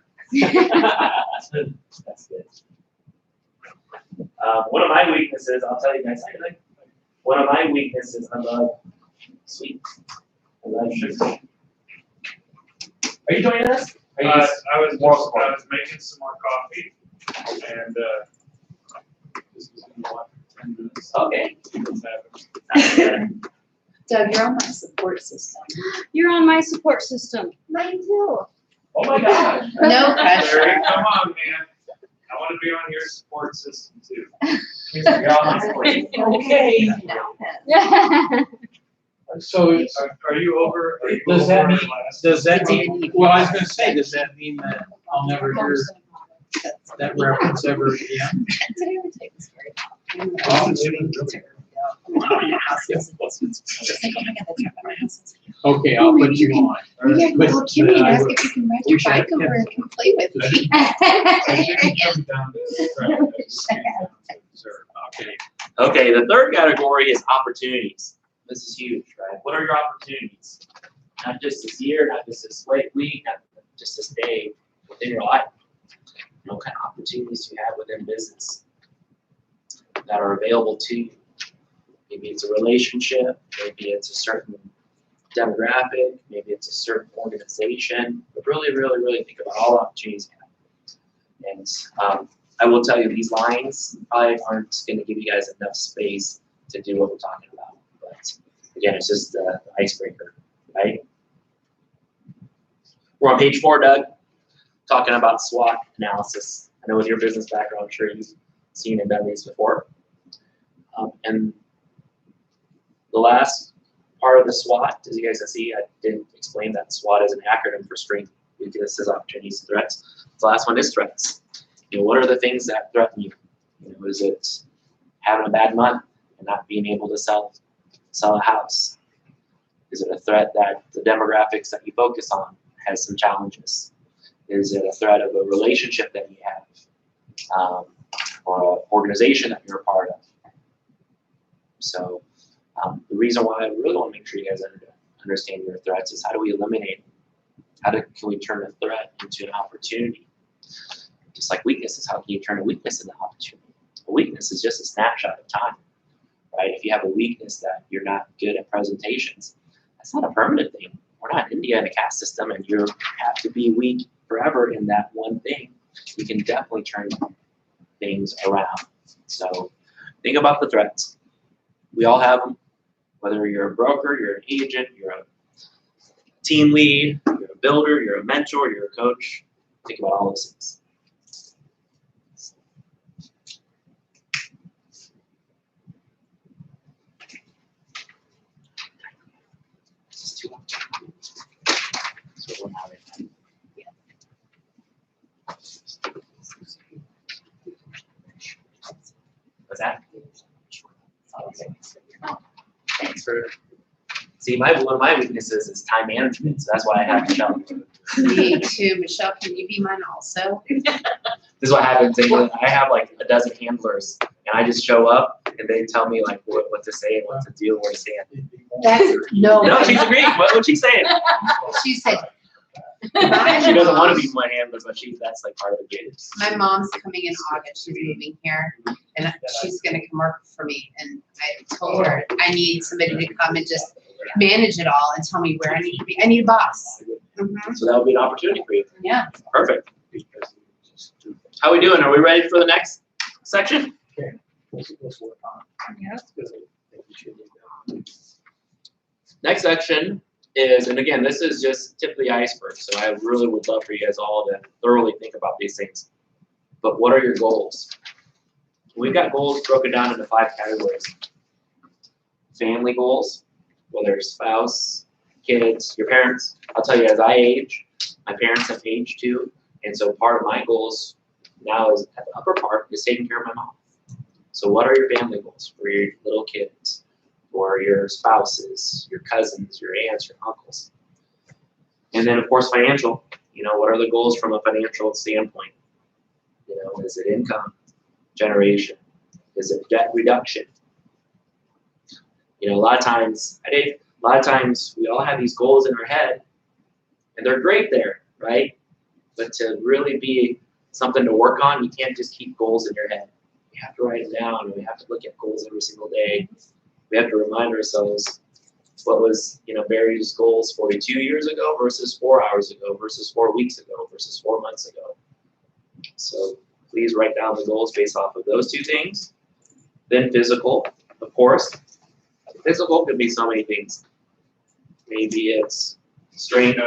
That's good. One of my weaknesses, I'll tell you guys, one of my weaknesses, I love sweets. I love sugar. Are you joining us? I was making some more coffee, and this is in what, 10 minutes. Okay. Doug, you're on my support system. You're on my support system. Mine too. Oh my gosh. No pressure. Larry, come on, man. I want to be on your support system too. You're on my support. Okay. So Are you over? Are you does that over mean, last? does that mean, well, I was gonna say, does that mean that I'll never hear that reference ever again? Today we take this very well. Oh, it's really good. Okay, I'll put you on. Yeah, But- call Kimmy and but I ask would- if you can ride we your should bike have over and come play with me. I didn't come down to Sir, okay. Okay, the third category is opportunities. This is huge, right? What are your opportunities? Not just this year, not just this week, not just this day, within your life. What kind of opportunities do you have within business that are available to you? Maybe it's a relationship, maybe it's a certain demographic, maybe it's a certain organization, but really, really, really think about all the opportunities you have. And I will tell you, these lines probably aren't going to give you guys enough space to do what we're talking about. But again, it's just the icebreaker, right? We're on page 4, Doug, talking about SWOT analysis. I know with your business background, I'm sure you've seen and done these before. And the last part of the SWOT, as you guys can see, I didn't explain that SWOT is an acronym for strength, weaknesses, opportunities, and threats. The last one is threats. What are the things that threaten you? Is it having a bad month and not being able to sell a house? Is it a threat that the demographics that you focus on has some challenges? Is it a threat of a relationship that you have, or an organization that you're a part of? So the reason why I really want to make sure you guys understand your threats is how do we eliminate them? Can we turn a threat into an opportunity? Just like weaknesses, how can you turn a weakness into an opportunity? A weakness is just a snapshot of time, right? If you have a weakness that you're not good at presentations, that's not a permanent thing. We're not India in a caste system, and you have to be weak forever in that one thing. You can definitely turn things around. So think about the threats. We all have them. Whether you're a broker, you're an agent, you're a team lead, you're a builder, you're a mentor, you're a coach. Think about all those things. This is too long. So we're not in. What's that? Okay. Thanks for. See, one of my weaknesses is time management, so that's why I have Michelle. Me too, Michelle, can you be mine also? This is what happens. I have like a dozen handlers, and I just show up, and they tell me like what to say and what to do, where to stand. That's, no. No, she's agreeing. What's she saying? She said, She doesn't want to be my handler, but that's like part of the game. my mom's coming in August, she's moving here, and she's gonna come work for me, and I told her, I need somebody to come and just manage it all and tell me where I need to be. I need a boss. So that would be an opportunity for you. Yeah. Perfect. How we doing? Are we ready for the next section? Let's work on it. Yeah. Because I think we should do that. Next section is, and again, this is just tip of the iceberg. So I really would love for you guys all to thoroughly think about these things. But what are your goals? We've got goals broken down into 5 categories. Family goals, whether it's spouse, kids, your parents. I'll tell you, as I age, my parents have aged too. And so part of my goals now is at the upper part is taking care of my mom. So what are your family goals for your little kids, for your spouses, your cousins, your aunts, your uncles? And then of course financial, what are the goals from a financial standpoint? Is it income generation? Is it debt reduction? A lot of times we all have these goals in our head and they're great there, right? But to really be something to work on, you can't just keep goals in your head. We have to write them down and we have to look at goals every single day. We have to remind ourselves what was, Barry's goals 42 years ago versus 4 hours ago versus 4 weeks ago versus 4 months ago. So please write down the goals based off of those 2 things. Then physical, of course. Physical could be so many things. Maybe it's strength,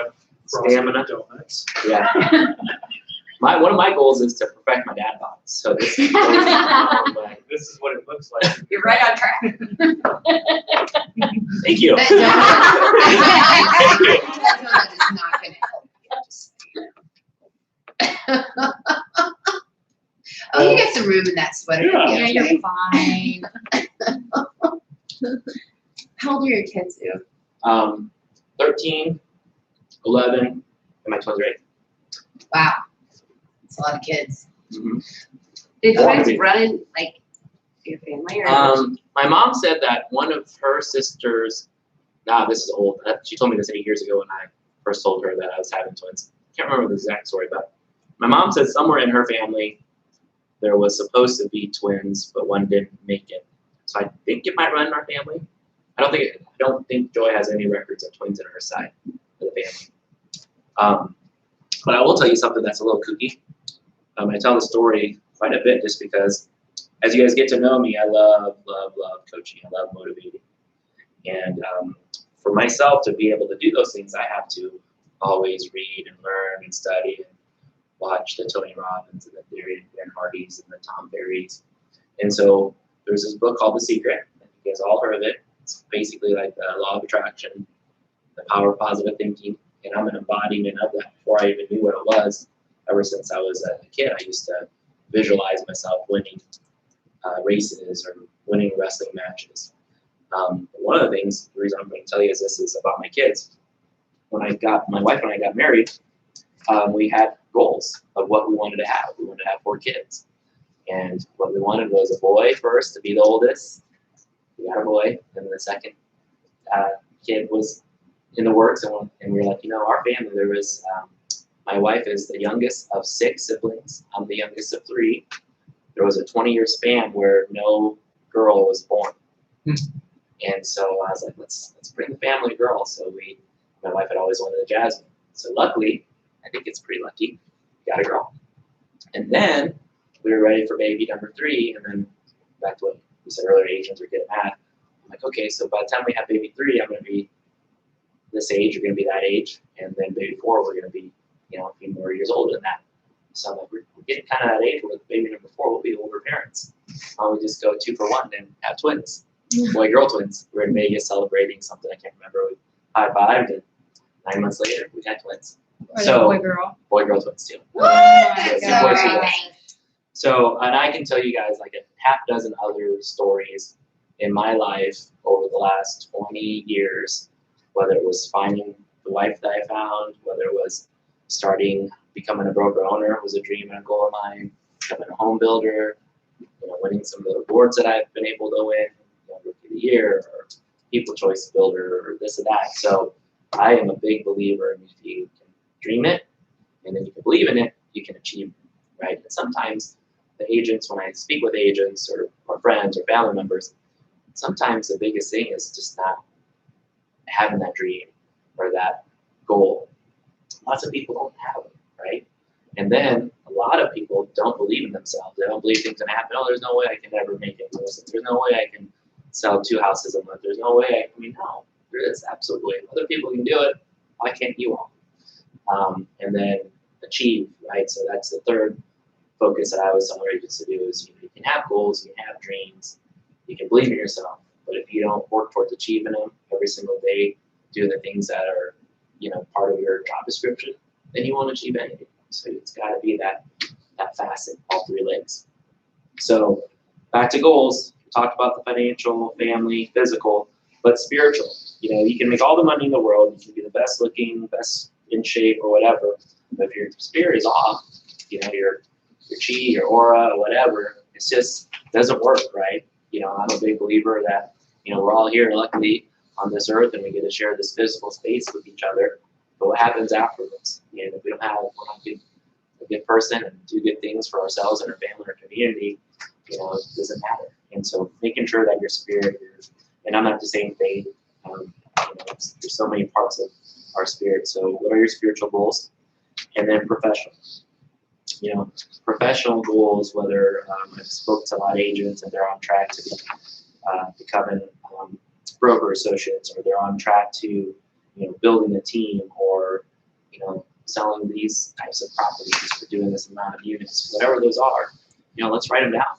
stamina. Donuts. Yeah. One of my goals is to perfect my dad bod. So this is This is what it looks like. You're right on track. Thank you. That donut is not gonna help you. Oh, you got some room in that sweater. Yeah. Yeah, you're fine. How old are your kids, Sue? 13, 11, and my twins are 8. Wow. That's a lot of kids. Mm-hmm. Did I wanna twins be- run in like your family or? My mom said that one of her sisters, this is old. She told me this 8 years ago when I first told her that I was having twins. Can't remember the exact story, but my mom said somewhere in her family there was supposed to be twins, but one didn't make it. So I think it might run in our family. I don't think Joy has any records of twins in her side of the family. But I will tell you something that's a little kooky. I tell the story quite a bit just because as you guys get to know me, I love coaching. I love motivating. And for myself to be able to do those things, I have to always read and learn and study and watch the Tony Robbins and the Gary Hardys and the Tom Ferrys. And so there's this book called The Secret. You guys all heard of it. It's basically like the law of attraction, the power of positive thinking. And I'm an embodiment of that before I even knew what it was. Ever since I was a kid, I used to visualize myself winning races or winning wrestling matches. One of the things, the reason I'm going to tell you is this is about my kids. When my wife and I got married, we had goals of what we wanted to have. We wanted to have 4 kids. And what we wanted was a boy first to be the oldest. We got a boy, and the second kid was in the works. And we were like, our family, there was, my wife is the youngest of 6 siblings. I'm the youngest of 3. There was a 20-year span where no girl was born. And so I was like, let's bring the family girl. So my wife had always wanted a Jasmine. So luckily, I think it's pretty lucky, got a girl. And then we were ready for baby number 3. And then back to what we said earlier, Asians are good at math. I'm like, okay, so by the time we have baby 3, I'm going to be this age, you're going to be that age. And then baby 4, we're going to be, a few more years older than that. So I'm like, we're getting kind of that age where baby number 4 will be older parents. Why don't we just go 2 for 1 and have twins? Boy-girl twins. We were in Vegas celebrating something I can't remember. We high-fived, and 9 months later, we had twins. Or So, boy-girl. boy-girl twins too. Oh my That's Yeah, of course so it is. nice. So, and I can tell you guys like a half dozen other stories in my life over the last 20 years, whether it was finding the wife that I found, whether it was becoming a broker owner was a dream and a goal of mine, becoming a home builder, winning some of the awards that I've been able to win, Rookie of the Year or People Choice Builder or this or that. So I am a big believer in if you can dream it and then you can believe in it, you can achieve it, right? And sometimes the agents, when I speak with agents or friends or family members, sometimes the biggest thing is just not having that dream or that goal Lots of people don't have them, right? And then a lot of people don't believe in themselves. They don't believe things can happen. Oh, there's no way I can ever make it. There's no way I can sell 2 houses a month. There's no way I mean, no, there is absolutely. Other people can do it. Why can't you all? And then achieve, right? So that's the third focus that I always tell our agents to do is you can have goals, you can have dreams, you can believe in yourself, but if you don't work towards achieving them every single day, doing the things that are, part of your job description, then you won't achieve anything. So it's got to be that facet, all 3 legs. So back to goals. We talked about the financial, family, physical, but spiritual. You can make all the money in the world, you can be the best looking, best in shape or whatever, but if your spirit is off, your chi, your aura, whatever, it just doesn't work, right? I'm a big believer that, we're all here luckily on this earth and we get to share this physical space with each other, but what happens afterwards? If we don't have a good person and do good things for ourselves and our family or community, it doesn't matter. And so making sure that your spirit is, and I'm not just saying faith, there's so many parts of our spirit. So what are your spiritual goals? And then professional. Professional goals, whether I've spoke to a lot of agents and they're on track to be, becoming broker associates, or they're on track to, building a team, or, selling these types of properties, or doing this amount of units, whatever those are, let's write them down.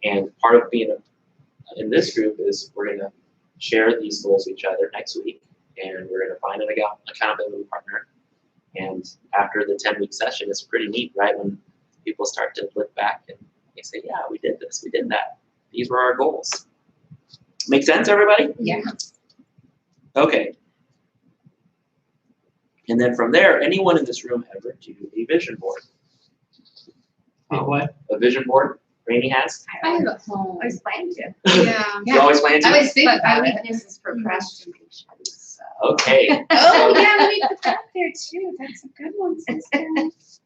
And part of being in this group is we're going to share these goals with each other next week, and we're going to find an accountability partner. And after the 10-week session, it's pretty neat, right? When people start to look back and they say, yeah, we did this, we did that. These were our goals. Make sense, everybody? Yeah. Okay. And then from there, anyone in this room ever do a vision board? What? A vision board? Rainey has? I have a home. I was planning to. Yeah. You always plan to? I was thinking But my about it. weakness is procrastination, so. Okay. Oh, yeah, let me put that there too. That's a good one, sister.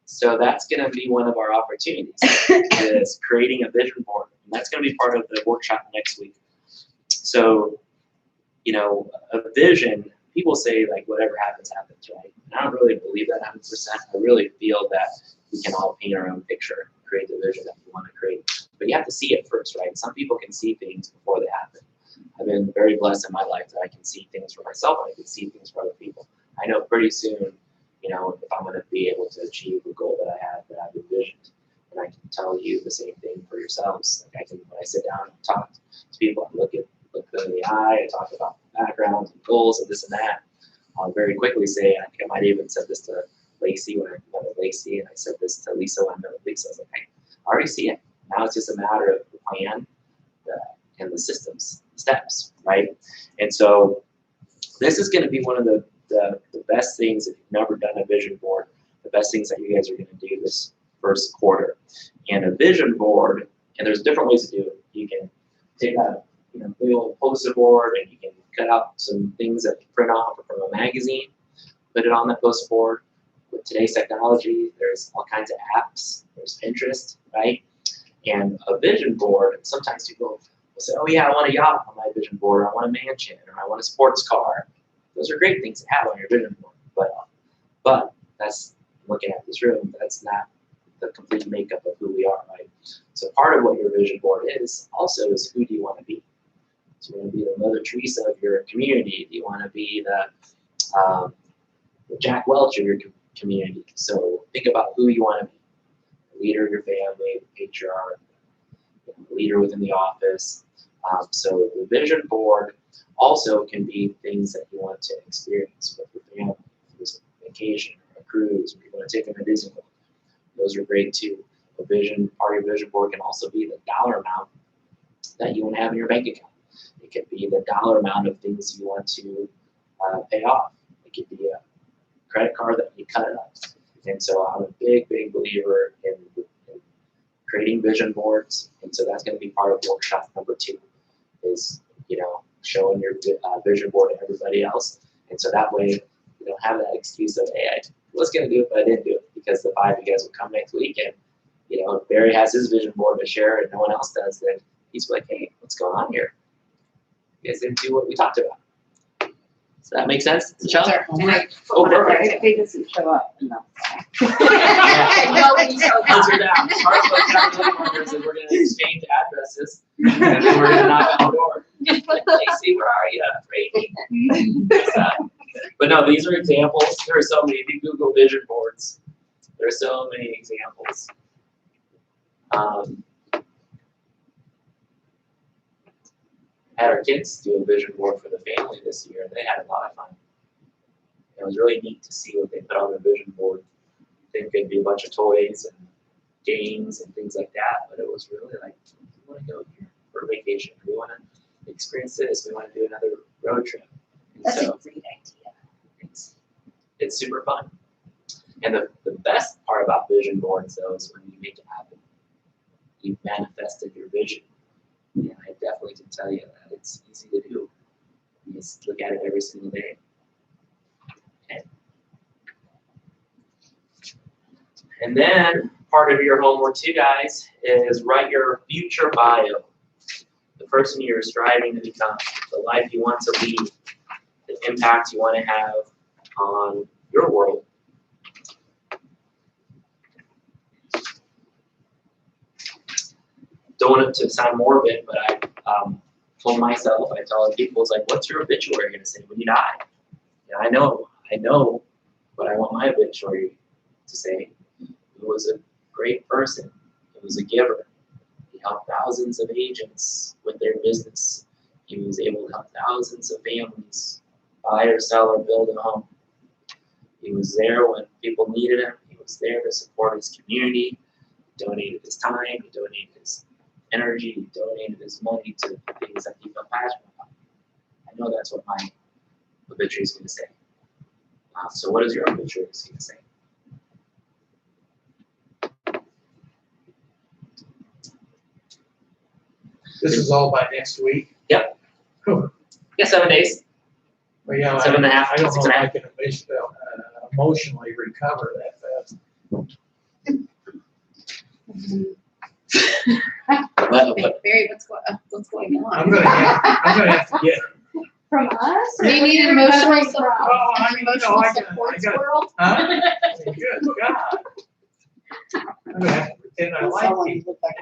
So that's going to be one of our opportunities, is creating a vision board. And that's going to be part of the workshop next week. So, a vision, people say like whatever happens, happens, right? And I don't really believe that 100%. I really feel that we can all paint our own picture, create the vision that we want to create. But you have to see it first, right? Some people can see things before they happen. I've been very blessed in my life that I can see things for myself and I can see things for other people. I know pretty soon, if I'm going to be able to achieve the goal that I've envisioned. And I can tell you the same thing for yourselves. Like when I sit down and talk to people, I look them in the eye, I talk about backgrounds and goals and this and that. I'll very quickly say, I think I might have even said this to Lacey when I met with Lacey, and I said this to Lisa when I met with Lisa. I was like, hey, I already see it. Now it's just a matter of the plan and the systems, the steps, right? And so this is going to be one of the best things, if you've never done a vision board, the best things that you guys are going to do this first quarter. And a vision board, and there's different ways to do it. You can take a big old poster board and you can cut out some things that you print off from a magazine, put it on that poster board. With today's technology, there's all kinds of apps. There's Pinterest, right? And a vision board, sometimes people will say, oh yeah, I want a yacht on my vision board, I want a mansion, or I want a sports car. Those are great things to have on your vision board, but that's, looking at this room, that's not the complete makeup of who we are, right? So part of what your vision board is also is who do you want to be? Do you want to be the Mother Teresa of your community? Do you want to be the Jack Welch of your community? So think about who you want to be. The leader of your family, the patriarch, the leader within the office. So the vision board also can be things that you want to experience with your family. If there's a vacation, or a cruise, or you want to take them to Disney World. Those are great too. A vision, part of your vision board can also be the dollar amount that you want to have in your bank account. It could be the dollar amount of things you want to pay off. It could be a credit card that you cut up. And so I'm a big, big believer in creating vision boards. And so that's going to be part of workshop number 2 is, showing your vision board to everybody else. And so that way you don't have that excuse of, hey, I was going to do it, but I didn't do it, because the 5 of you guys will come next week and, if Barry has his vision board to share and no one else does, then he's like, hey, what's going on here? You guys didn't do what we talked about. Does that make sense, That's Michelle? our homework. Oh, perfect. If they doesn't show up enough. Nobody showed up. Answer that. Our accountability partners is we're gonna exchange addresses, and then we're gonna knock on the door. Casey, where are you? Right. But no, these are examples. There are so many. If you Google vision boards, there are so many examples. Had our kids do a vision board for the family this year, and they had a lot of fun. It was really neat to see what they put on their vision board. I think it'd be a bunch of toys and games and things like that, but it was really like, we want to go here for a vacation. We want to experience this. We want to do another road trip. And That's so a great idea. it's super fun. And the best part about vision boards, though, is when you make it happen. You've manifested your vision. And I definitely can tell you that it's easy to do. You just look at it every single day. Okay. And then part of your homework too, guys, is write your future bio. The person you're striving to become, the life you want to lead, the impact you want to have on your world. Don't want it to sound morbid, but I told myself, I tell other people, it's like, what's your obituary going to say when you die? And I know what I want my obituary to say. He was a great person. He was a giver. He helped thousands of agents with their business. He was able to help thousands of families buy or sell or build a home. He was there when people needed him. He was there to support his community. He donated his time. He donated his energy. He donated his money to things that he felt passionate about. I know that's what my obituary is going to say. So what is your obituary going to say? This is all by next week? Yep. Cool. Yeah, 7 days. Well, yeah, 7.5, I don't 6.5. know if I can emotionally recover that fast. But Barry, what's going on? I'm gonna have to get, From us? Do you need an emotional support? well, I mean, you know, I support got, squirrel? huh? Good God. I'm gonna have to pretend I like Someone you. looked like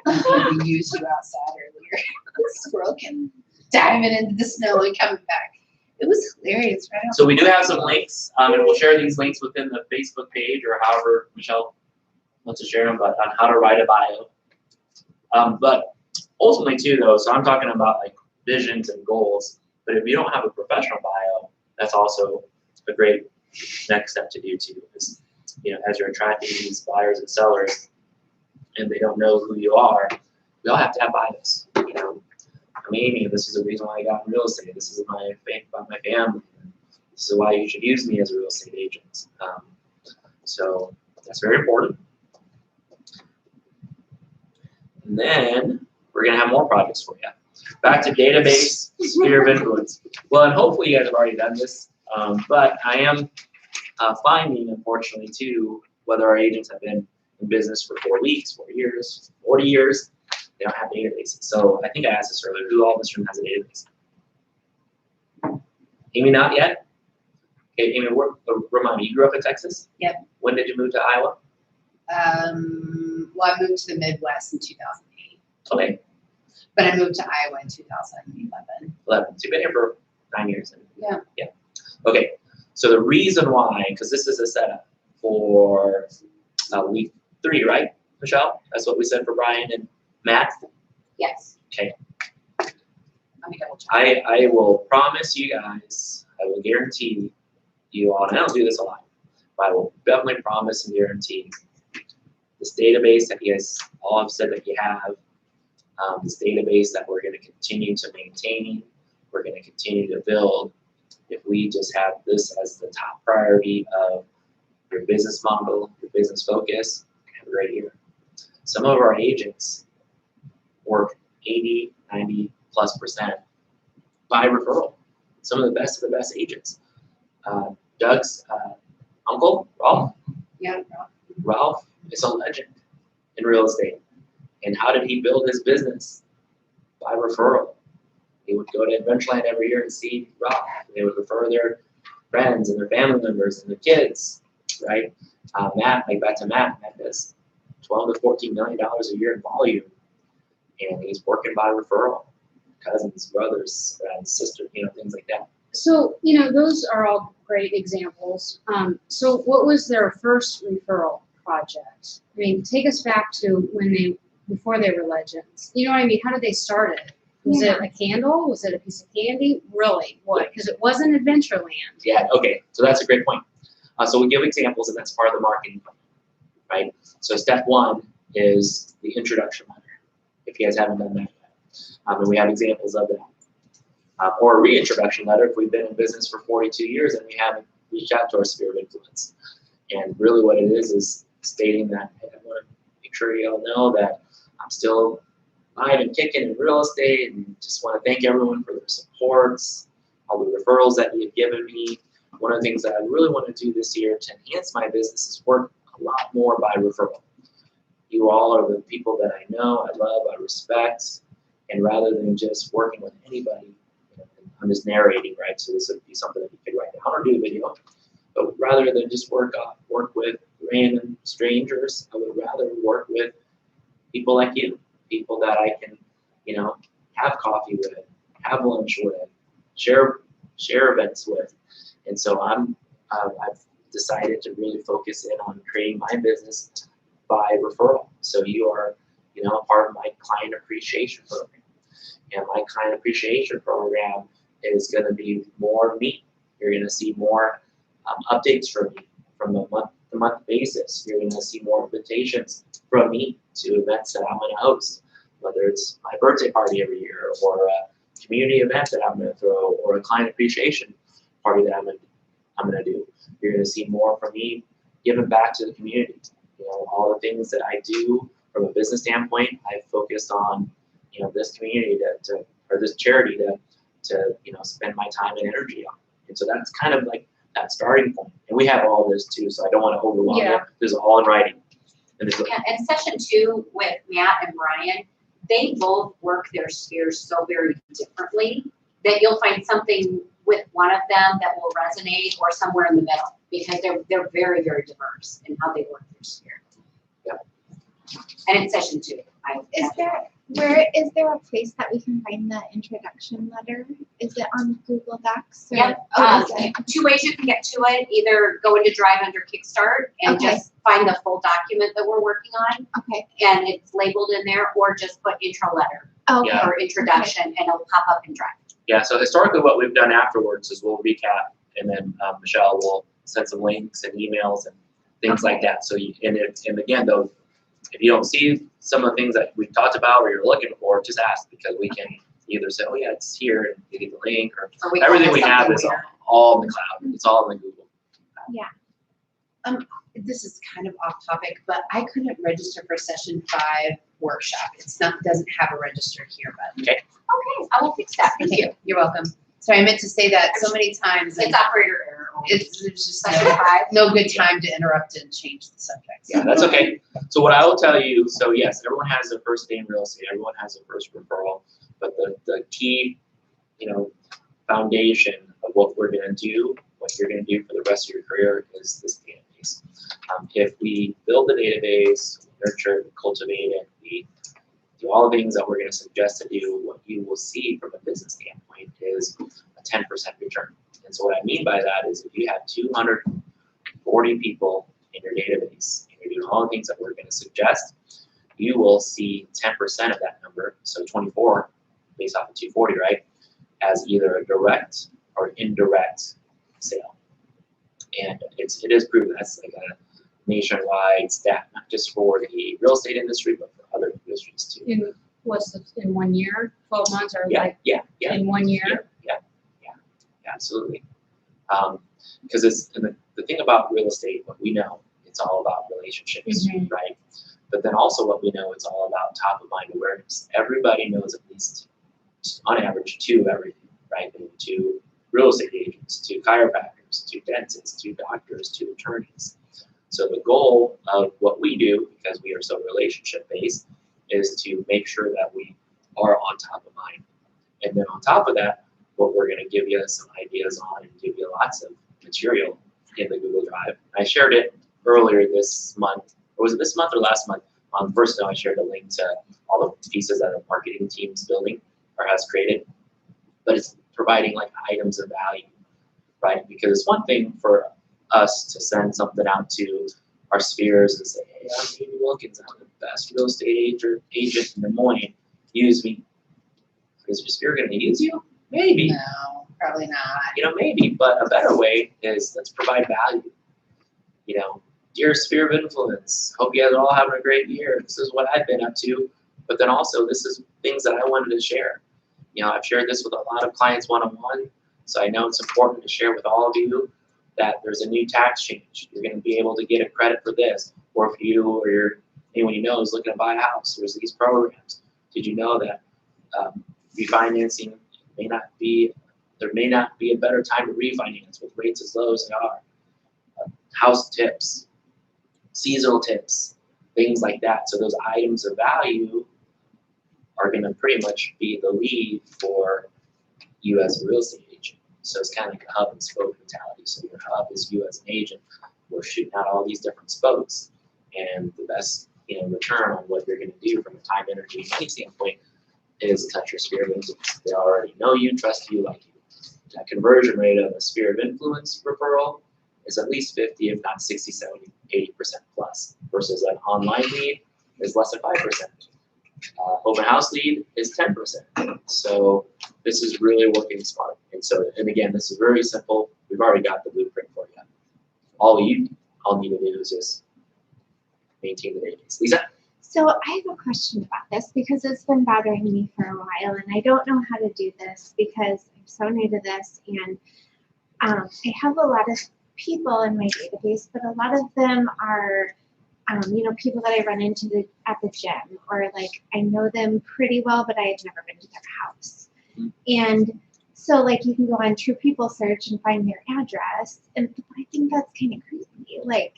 he used you outside earlier. The squirrel came diving into the snow and coming back. It was hilarious, right? so we do have some links, and we'll share these links within the Facebook page or however Michelle wants to share them, but on how to write a bio. But ultimately too, though, so I'm talking about like visions and goals, but if you don't have a professional bio, that's also a great next step to do too, is, you know, as you're attracting these buyers and sellers and they don't know who you are, we all have to have bios, you know. I'm Amy, this is the reason why I got in real estate. This is my family. This is why you should use me as a real estate agent. So that's very important. And then we're gonna have more projects for you. Back to database, sphere of influence. Well, and hopefully you guys have already done this, but I am finding, unfortunately, too, whether our agents have been in business for 4 weeks, 4 years, 40 years, they don't have databases. So I think I asked this earlier, who all in this room has a database? Amy, not yet? Okay, Amy, remind me, you grew up in Texas? Yep. When did you move to Iowa? Well, I moved to the Midwest in 2008, Okay, but I moved to Iowa in 2011. 11. So you've been here for 9 years. Yeah. Yeah. Okay, so the reason why, because this is a setup for week 3, right, Michelle? That's what we said for Brian and Matt? Yes. Okay. Let me double check. I will promise you guys, I will guarantee you all, and I don't do this a lot, but I will definitely promise and guarantee this database that you guys all have said that you have, this database that we're going to continue to maintain, we're going to continue to build. If we just have this as the top priority of your business model, your business focus, have a great year. Some of our agents work 80, 90+% by referral. Some of the best agents. Doug's uncle, Ralph. Yeah. Ralph is a legend in real estate. And how did he build his business? By referral. He would go to Adventureland every year and see Ralph. They would refer their friends and their family members and their kids, right? Matt, like back to Matt does $12 to $14 million a year in volume, and he's working by referral, cousins, brothers, friends, sisters, things like that. So, those are all great examples. So what was their first referral project? I mean, take us back to before they were legends. You know what I mean? How did they start it? Was it a candle? Was it a piece of candy? Really? What? Because it wasn't Adventureland. Yeah, okay, so that's a great point. So we give examples, and that's part of the marketing plan, right? So step one is the introduction letter, if you guys haven't done that yet. And we have examples of that. Or a reintroduction letter if we've been in business for 42 years and we haven't reached out to our sphere of influence. And really what it is stating that, hey, I want to make sure you all know that I'm still alive and kicking in real estate, and just want to thank everyone for their supports, all the referrals that you've given me. One of the things that I really want to do this year to enhance my business is work a lot more by referral. You all are the people that I know, I love, I respect, and rather than just working with anybody, I'm just narrating, right? So this would be something that you could write down or do a video. But rather than just work with random strangers, I would rather work with people like you, people that I can, have coffee with, have lunch with, share events with. And so I've decided to really focus in on creating my business by referral. So you are, a part of my client appreciation program. And my client appreciation program is going to be more me. You're going to see more updates from me from a month-to-month basis. You're going to see more invitations from me to events that I'm going to host, whether it's my birthday party every year or a community event that I'm going to throw or a client appreciation party that I'm going to do. You're going to see more from me giving back to the community. All the things that I do from a business standpoint, I focused on, this community or this charity to spend my time and energy on. And so that's kind of like that starting point. And we have all this too, so I don't want to overwhelm you. This is all in writing. And session 2 with Matt and Brian, they both work their spheres so very differently that you'll find something with one of them that will resonate or somewhere in the middle, because they're very, very diverse in how they work their sphere. Yeah. And in session 2, Is there a place that we can find the introduction letter? Is it on Google Docs? Or, yep. Two ways you can get to it. Either go into Drive under KickStart and just find the full document that we're working on. Okay. And it's labeled in there, or just put intro letter or introduction and it'll pop up in Drive. Yeah, so historically what we've done afterwards is we'll recap, and then Michelle will send some links and emails and things like that. So and again though, if you don't see some of the things that we've talked about or you're looking for, just ask, because we can either say, oh yeah, it's here, and you get the link, or everything we have is all in the cloud. It's all in Google. Yeah. This is kind of off topic, but I couldn't register for session 5 workshop. Doesn't have a register here button. Okay. Okay, I will fix that. Thank you. You're welcome. So I meant to say that so many times. It's operator error. It's just Session 5. no good time to interrupt and change the subject. Yeah, that's okay. So what I will tell you, so yes, everyone has their first day in real estate. Everyone has their first referral. But the key, foundation of what we're going to do, what you're going to do for the rest of your career is this database. If we build the database, nurture it, cultivate it, we do all the things that we're going to suggest to do, what you will see from a business standpoint is a 10% return. And so what I mean by that is if you have 240 people in your database and you're doing all the things that we're going to suggest, you will see 10% of that number, so 24 based off of 240, right, as either a direct or indirect sale. And it is proven. That's like a nationwide stat, not just for the real estate industry, but for other industries too. In 1 year, 12 months, or in 1 year? Yeah, absolutely. Because it's the thing about real estate, what we know, it's all about relationships, right? But then also what we know, it's all about top of mind awareness. Everybody knows at least, on average, 2 everything, right? 2 real estate agents, 2 chiropractors, 2 dentists, 2 doctors, 2 attorneys. So the goal of what we do, because we are so relationship based, is to make sure that we are on top of mind. And then on top of that, what we're going to give you some ideas on and give you lots of material in the Google Drive. I shared it earlier this month, or was it this month or last month? First, I shared a link to all the pieces that our marketing team's building or has created, but it's providing like items of value, right? Because it's one thing for us to send something out to our spheres and say, hey, I'm Amy Wilkins, I'm the best real estate agent in Des Moines, use me. Is your sphere going to use you? Maybe. No, probably not. You know, maybe, but a better way is let's provide value. You know, dear sphere of influence, hope you guys are all having a great year. This is what I've been up to, but then also this is things that I wanted to share. You know, I've shared this with a lot of clients one-on-one, so I know it's important to share with all of you that there's a new tax change. You're going to be able to get a credit for this, or if you or anyone you know is looking to buy a house, there's these programs. Did you know that refinancing there may not be a better time to refinance with rates as low as they are? House tips, seasonal tips, things like that. So those items of value are going to pretty much be the lead for you as a real estate agent. So it's kind of like a hub and spoke mentality. So your hub is you as an agent. We're shooting out all these different spokes, and the best return on what you're going to do from a time, energy, and money standpoint is touch your sphere of influence. They already know you, trust you, like you. That conversion rate of a sphere of influence referral is at least 50, if not 60, 70, 80% plus, versus an online lead is less than 5%. Open house lead is 10%. So this is really working smart. And again, this is very simple. We've already got the blueprint for you. All you all need to do is just maintain the database. Lisa? So I have a question about this because it's been bothering me for a while, and I don't know how to do this because I'm so new to this, and I have a lot of people in my database, but a lot of them are people that I run into at the gym, or like I know them pretty well, but I had never been to their house. Mm-hmm. And so like you can go on True People Search and find their address, and I think that's kind of creepy. Like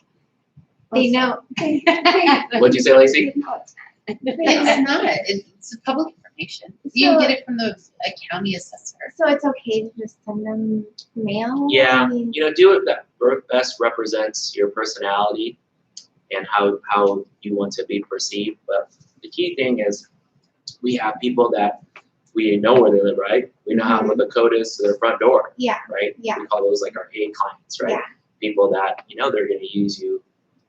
they know. What'd you say, Lacey? It's not. It's public information. You can get it from the county assessor. So it's okay to just send them mail? Yeah, I mean, do it that best represents your personality and how you want to be perceived. But the key thing is we have people that we know where they live, right? We know how what the code is to their front door, yeah, right? Yeah. We call those like our A clients, right? Yeah. People that they're going to use you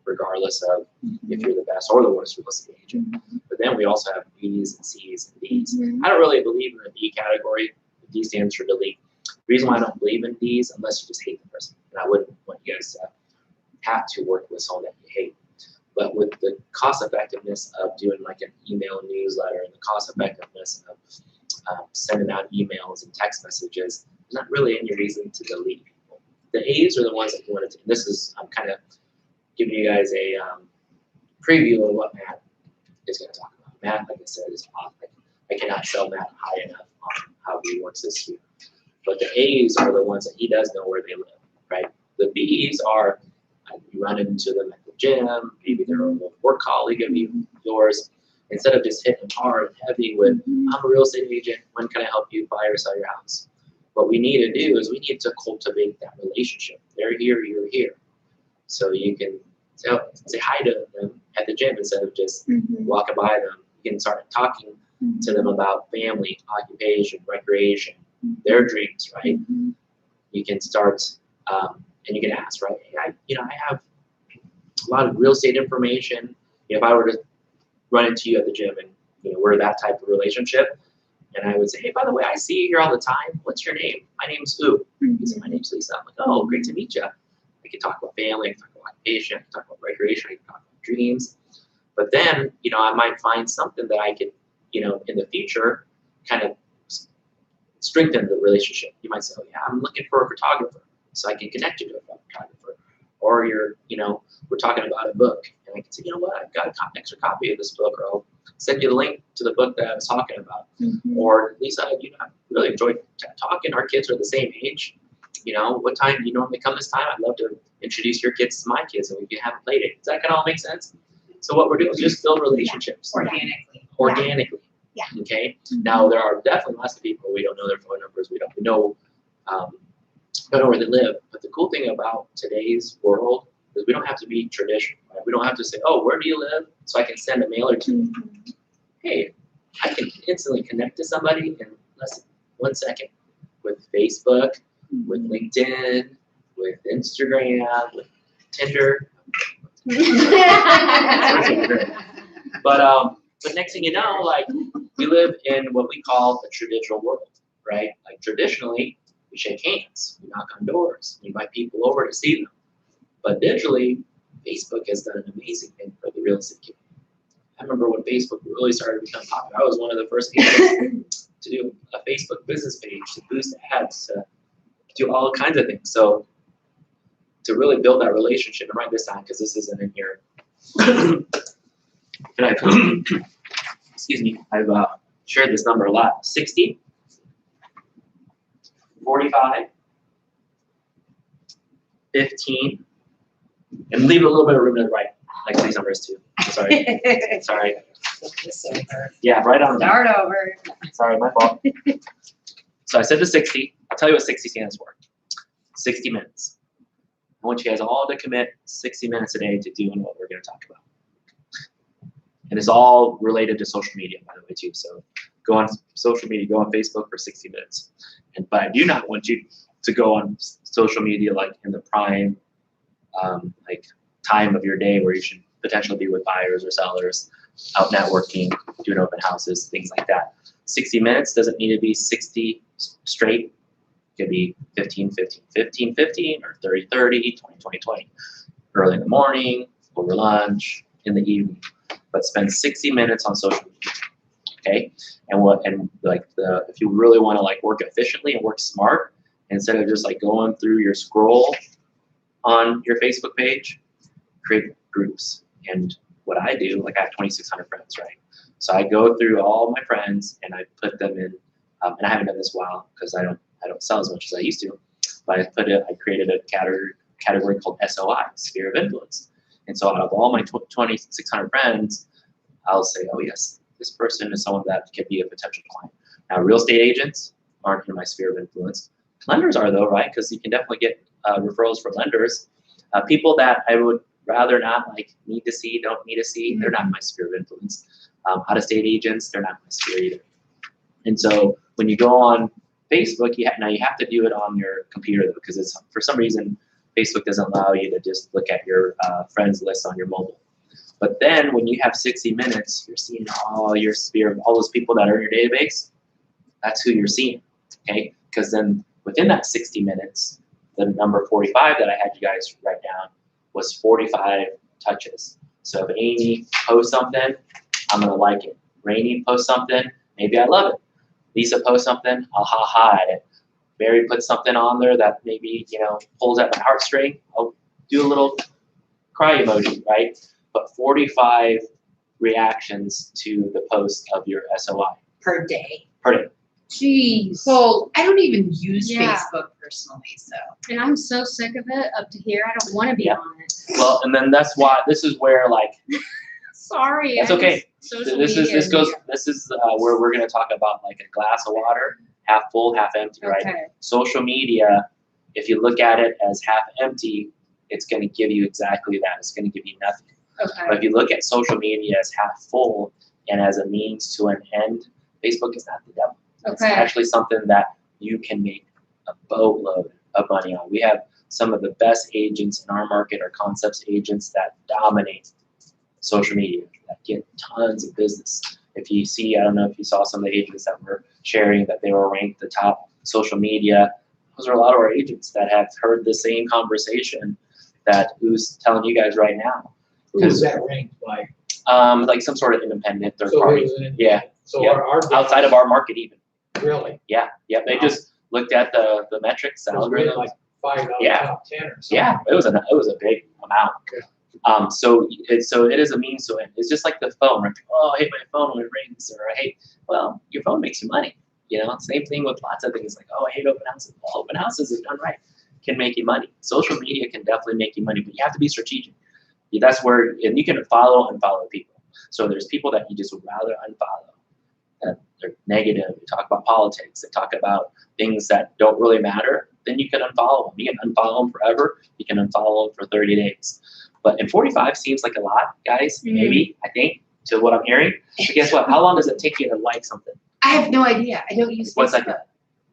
regardless of if you're the best or the worst real estate agent. But then we also have B's and C's and D's. I don't really believe in the D category. The D stands for delete. The reason why I don't believe in D's, unless you just hate the person, and I wouldn't want you guys to have to work with someone that you hate. But with the cost effectiveness of doing like an email newsletter and the cost effectiveness of sending out emails and text messages, there's not really any reason to delete people. The A's are the ones that you want to. This is I'm kind of giving you guys a preview of what Matt is going to talk about. Matt, like I said, is off. I cannot sell Matt high enough on how he works this year. But the A's are the ones that he does know where they live, right? The B's are you run into them at the gym, maybe they're a work colleague of yours. Instead of just hitting hard and heavy with, I'm a real estate agent, when can I help you buy or sell your house? What we need to do is we need to cultivate that relationship. They're here, you're here. So you can say hi to them at the gym instead of just walking by them. You can start talking to them about family, occupation, recreation, their dreams, right? You can start, and you can ask, right? Hey, I have a lot of real estate information. If I were to run into you at the gym and we're that type of relationship, and I would say, hey, by the way, I see you here all the time. What's your name? My name's Ooh. You say, my name's Lisa. I'm like, oh, great to meet you. I can talk about family, I can talk about occupation, I can talk about recreation, I can talk about dreams. But then, I might find something that I could, in the future, kind of strengthen the relationship. You might say, oh yeah, I'm looking for a photographer, so I can connect you to a photographer. Or we're talking about a book, and I can say, you know what, I've got an extra copy of this book, or I'll send you the link to the book that I was talking about. Or Lisa, I really enjoyed talking. Our kids are the same age. What time do you normally come this time? I'd love to introduce your kids to my kids, and we can have a play date. Does that kind of all make sense? So what we're doing is just build relationships. Organically. Yeah. Okay. Now there are definitely lots of people we don't know their phone numbers. We don't know where they live. But the cool thing about today's world is we don't have to be traditional. Right? We don't have to say, oh, where do you live? So I can send a mailer to you. Hey, I can instantly connect to somebody in less than 1 second with Facebook, with LinkedIn, with Instagram, with Tinder. But next thing you know, like we live in what we call a traditional world, right? Like traditionally, we shake hands, we knock on doors, we invite people over to see them. But digitally, Facebook has done an amazing thing for the real estate community. I remember when Facebook really started to become popular. I was one of the first people to do a Facebook business page, to boost ads, to do all kinds of things. So to really build that relationship, and write this down because this isn't in here. And I've, excuse me, I've shared this number a lot. 60, 45, 15, and leave a little bit of room to the right, like these numbers too. Sorry. Sorry. Yeah, right on. Start over. Sorry, my fault. So I said the 60. I'll tell you what 60 stands for. 60 minutes. I want you guys all to commit 60 minutes a day to doing what we're going to talk about. And it's all related to social media, by the way, too. So go on social media, go on Facebook for 60 minutes. But I do not want you to go on social media like in the prime like time of your day where you should potentially be with buyers or sellers, out networking, doing open houses, things like that. 60 minutes doesn't need to be 60 straight. It could be 15, 15, 15, 15, or 30, 30, 20, 20, 20. Early in the morning, over lunch, in the evening. But spend 60 minutes on social media, okay? If you really want to like work efficiently and work smart, instead of just like going through your scroll on your Facebook page, create groups. And what I do, like I have 2,600 friends, right? So I go through all my friends and I put them in, and I haven't done this in a while because I don't sell as much as I used to, but I created a category called SOI, Sphere of Influence. And so out of all my 2,600 friends, I'll say, oh yes, this person is someone that could be a potential client. Now, real estate agents aren't in my sphere of influence. Lenders are though, right? Because you can definitely get referrals from lenders. People that I would rather not like need to see, don't need to see, they're not in my sphere of influence. Out-of-state agents, they're not in my sphere either. And so when you go on Facebook, now you have to do it on your computer though, because it's for some reason Facebook doesn't allow you to just look at your friends list on your mobile. But then when you have 60 minutes, you're seeing all your sphere of all those people that are in your database. That's who you're seeing, okay? Because then within that 60 minutes, the number 45 that I had you guys write down was 45 touches. So if Amy posts something, I'm gonna like it. Rainey posts something, maybe I love it. Lisa posts something, I'll ha-ha at it. Barry puts something on there that maybe, pulls at my heartstring, I'll do a little cry emoji, right? But 45 reactions to the post of your SOI. Per day. Per day. Jeez. Well, I don't even use Yeah. Facebook personally, so. And I'm so sick of it up to here. I don't want to be Yeah. on it. Well, and then this is where like, Sorry. that's okay. Social This media is where we're gonna talk about like a glass of water, half full, half empty, right? Okay. Social media, if you look at it as half empty, it's gonna give you exactly that. It's gonna give you nothing. Okay. But if you look at social media as half full and as a means to an end, Facebook is not the devil. It's Okay. actually something that you can make a boatload of money on. We have some of the best agents in our market are concepts agents that dominate social media, that get tons of business. If you see, I don't know if you saw some of the agents that were sharing that they were ranked the top social media, those are a lot of our agents that have heard the same conversation that who's telling you guys right now. Who was that ranked by? Like some sort of independent third So it party. was an- Yeah, So yeah. our outside of our market even. really, Yeah, yeah. They Wow. just looked at the metrics, the because we had algorithms. like 5 out of Yeah. top 10 or something. Yeah, it was a big amount. So it is a means to it. It's just like the phone. Right? Oh, I hate my phone when it rings, or I hate. Well, your phone makes you money. Same thing with lots of things. Like, oh, I hate open houses. Well, open houses, if done right, can make you money. Social media can definitely make you money, but you have to be strategic. That's where, and you can follow and unfollow people. So there's people that you just would rather unfollow. That they're negative. They talk about politics. They talk about things that don't really matter. then you can unfollow them. You can unfollow them forever. You can unfollow them for 30 days. But and 45 seems like a lot, guys. Maybe, I think, to what I'm hearing. But guess what? How long does it take you to like something? I have no idea. I don't use What's that? Facebook.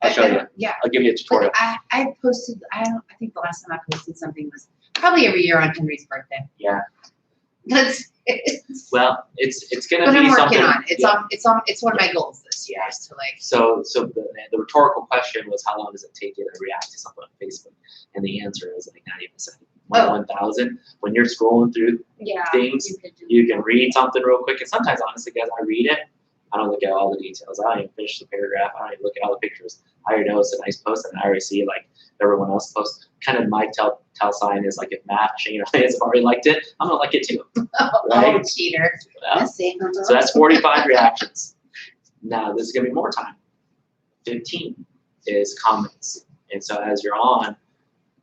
I'll show you. Yeah. I'll give you a tutorial. But I posted, I think the last time I posted something was probably every year on Henry's birthday. Yeah. That's Well, it's gonna But be I'm something. working on it. It's one of my goals this year Yeah. is to like. So the rhetorical question was, how long does it take you to react to something on Facebook? And the answer is like not even a second. 1,000. When you're scrolling through Yeah. things, You could do you can read something real quick. And sometimes, honestly, guys, I read it. I don't look at all the details. I don't even finish the paragraph. I don't even look at all the pictures. I already know it's a nice post, and I already see like everyone else posts. Kind of my tell sign is like if Matt, Shane, or Lance have already liked it, I'm gonna like it too. Right? Oh, cheater. Well, Let's see. so that's 45 reactions. Now this is gonna be more time. 15 is comments. And so as you're on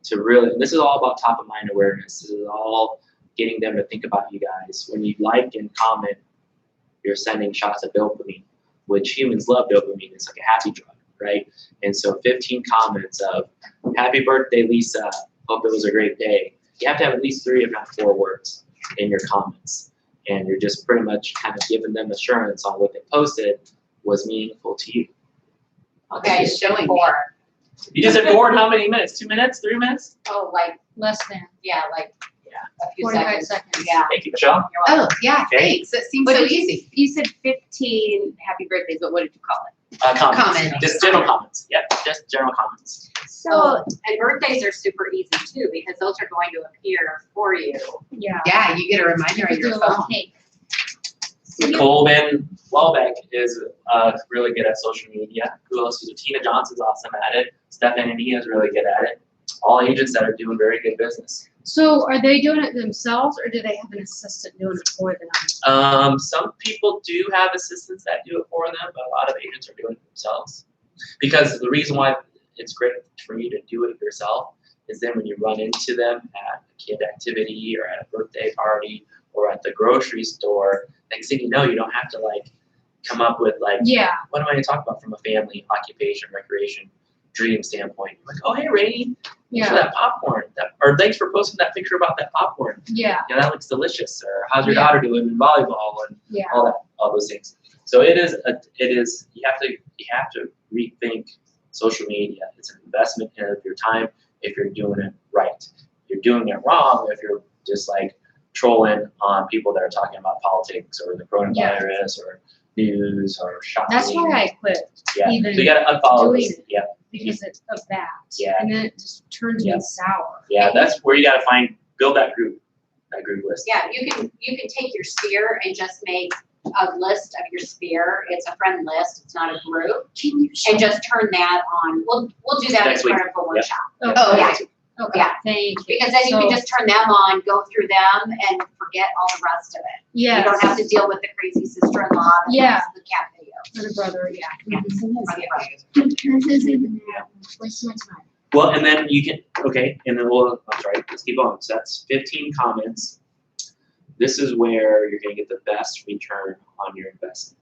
to really, and this is all about top of mind awareness. This is all getting them to think about you guys. When you like and comment, you're sending shots of dopamine, which humans love dopamine. It's like a happy drug, right? And so 15 comments of happy birthday, Lisa. Hope it was a great day. You have to have at least 3, if not 4 words in your comments. And you're just pretty much kind of giving them assurance on what they posted was meaningful to you. Okay, showing me. 4. You just said 4 in how many minutes? 2 minutes? 3 minutes? Oh, like, less than yeah, like Yeah. a few 45 seconds. seconds. Yeah. Thank you, Michelle. You're welcome. Oh, yeah, Okay. thanks. That seems What so did you- easy. You said 15 happy birthdays, but what did you call it? Comments. Comment. Just general comments. Yep, just general comments. So, Oh, and birthdays are super easy too, because those are going to appear for you. Yeah. Yeah, you get a reminder You on could do your a little phone. cake. Colvin Welbeck is really good at social media. Who else is? Tina Johnson's awesome at it. Stefan and Nia is really good at it. All agents that are doing very good business. So are they doing it themselves or do they have an assistant doing it for them? Some people do have assistants that do it for them, but a lot of agents are doing it themselves. Because the reason why it's great for you to do it yourself is then when you run into them at a kid activity or at a birthday party or at the grocery store, next thing you know, you don't have to like come up with like, Yeah. what am I going to talk about from a family, occupation, recreation, dream standpoint? Like, oh, hey, Rainey, thanks for Yeah. that popcorn. Or thanks for posting that picture about that popcorn. Yeah. Yeah, that looks delicious. Or how's your Yeah. daughter doing in volleyball and Yeah. all those things. So it is you have to rethink social media. It's an investment of your time if you're doing it right. You're doing it wrong if you're just like trolling on people that are talking about politics or the coronavirus or news or shopping. That's why I quit yeah. even So you gotta unfollow doing this. it. Yeah. because it's of that. Yeah. And then it just turns Yeah. me sour. Yeah, that's where you gotta build that group list. Yeah, you can take your sphere and just make a list of your sphere. It's a friend list, it's not a group. And just turn that on. We'll do that Next as week. part of a workshop. Oh, Yeah. okay. Okay, Yeah. thank you. Because then you can So- just turn them on, go through them and forget all the rest of it. Yes. You don't have to deal with the crazy sister-in-law that Yeah. has the cat video. For the brother, yeah. Waste my time. Well, and then you can, okay, and then I'm sorry, let's keep on. So that's 15 comments. This is where you're gonna get the best return on your investment.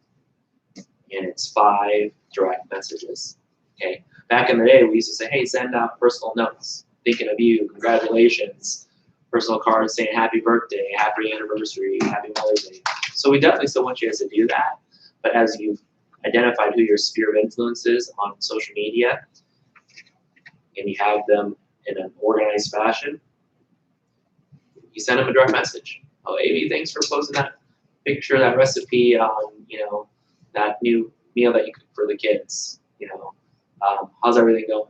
And it's 5 direct messages, okay? Back in the day, we used to say, hey, send out personal notes, thinking of you, congratulations, personal cards saying happy birthday, happy anniversary, happy Mother's Day. So we definitely still want you guys to do that, but as you've identified who your sphere of influence is on social media, and you have them in an organized fashion, you send them a direct message. Oh, Amy, thanks for posting that picture, that recipe on, that new meal that you cooked for the kids. How's everything going?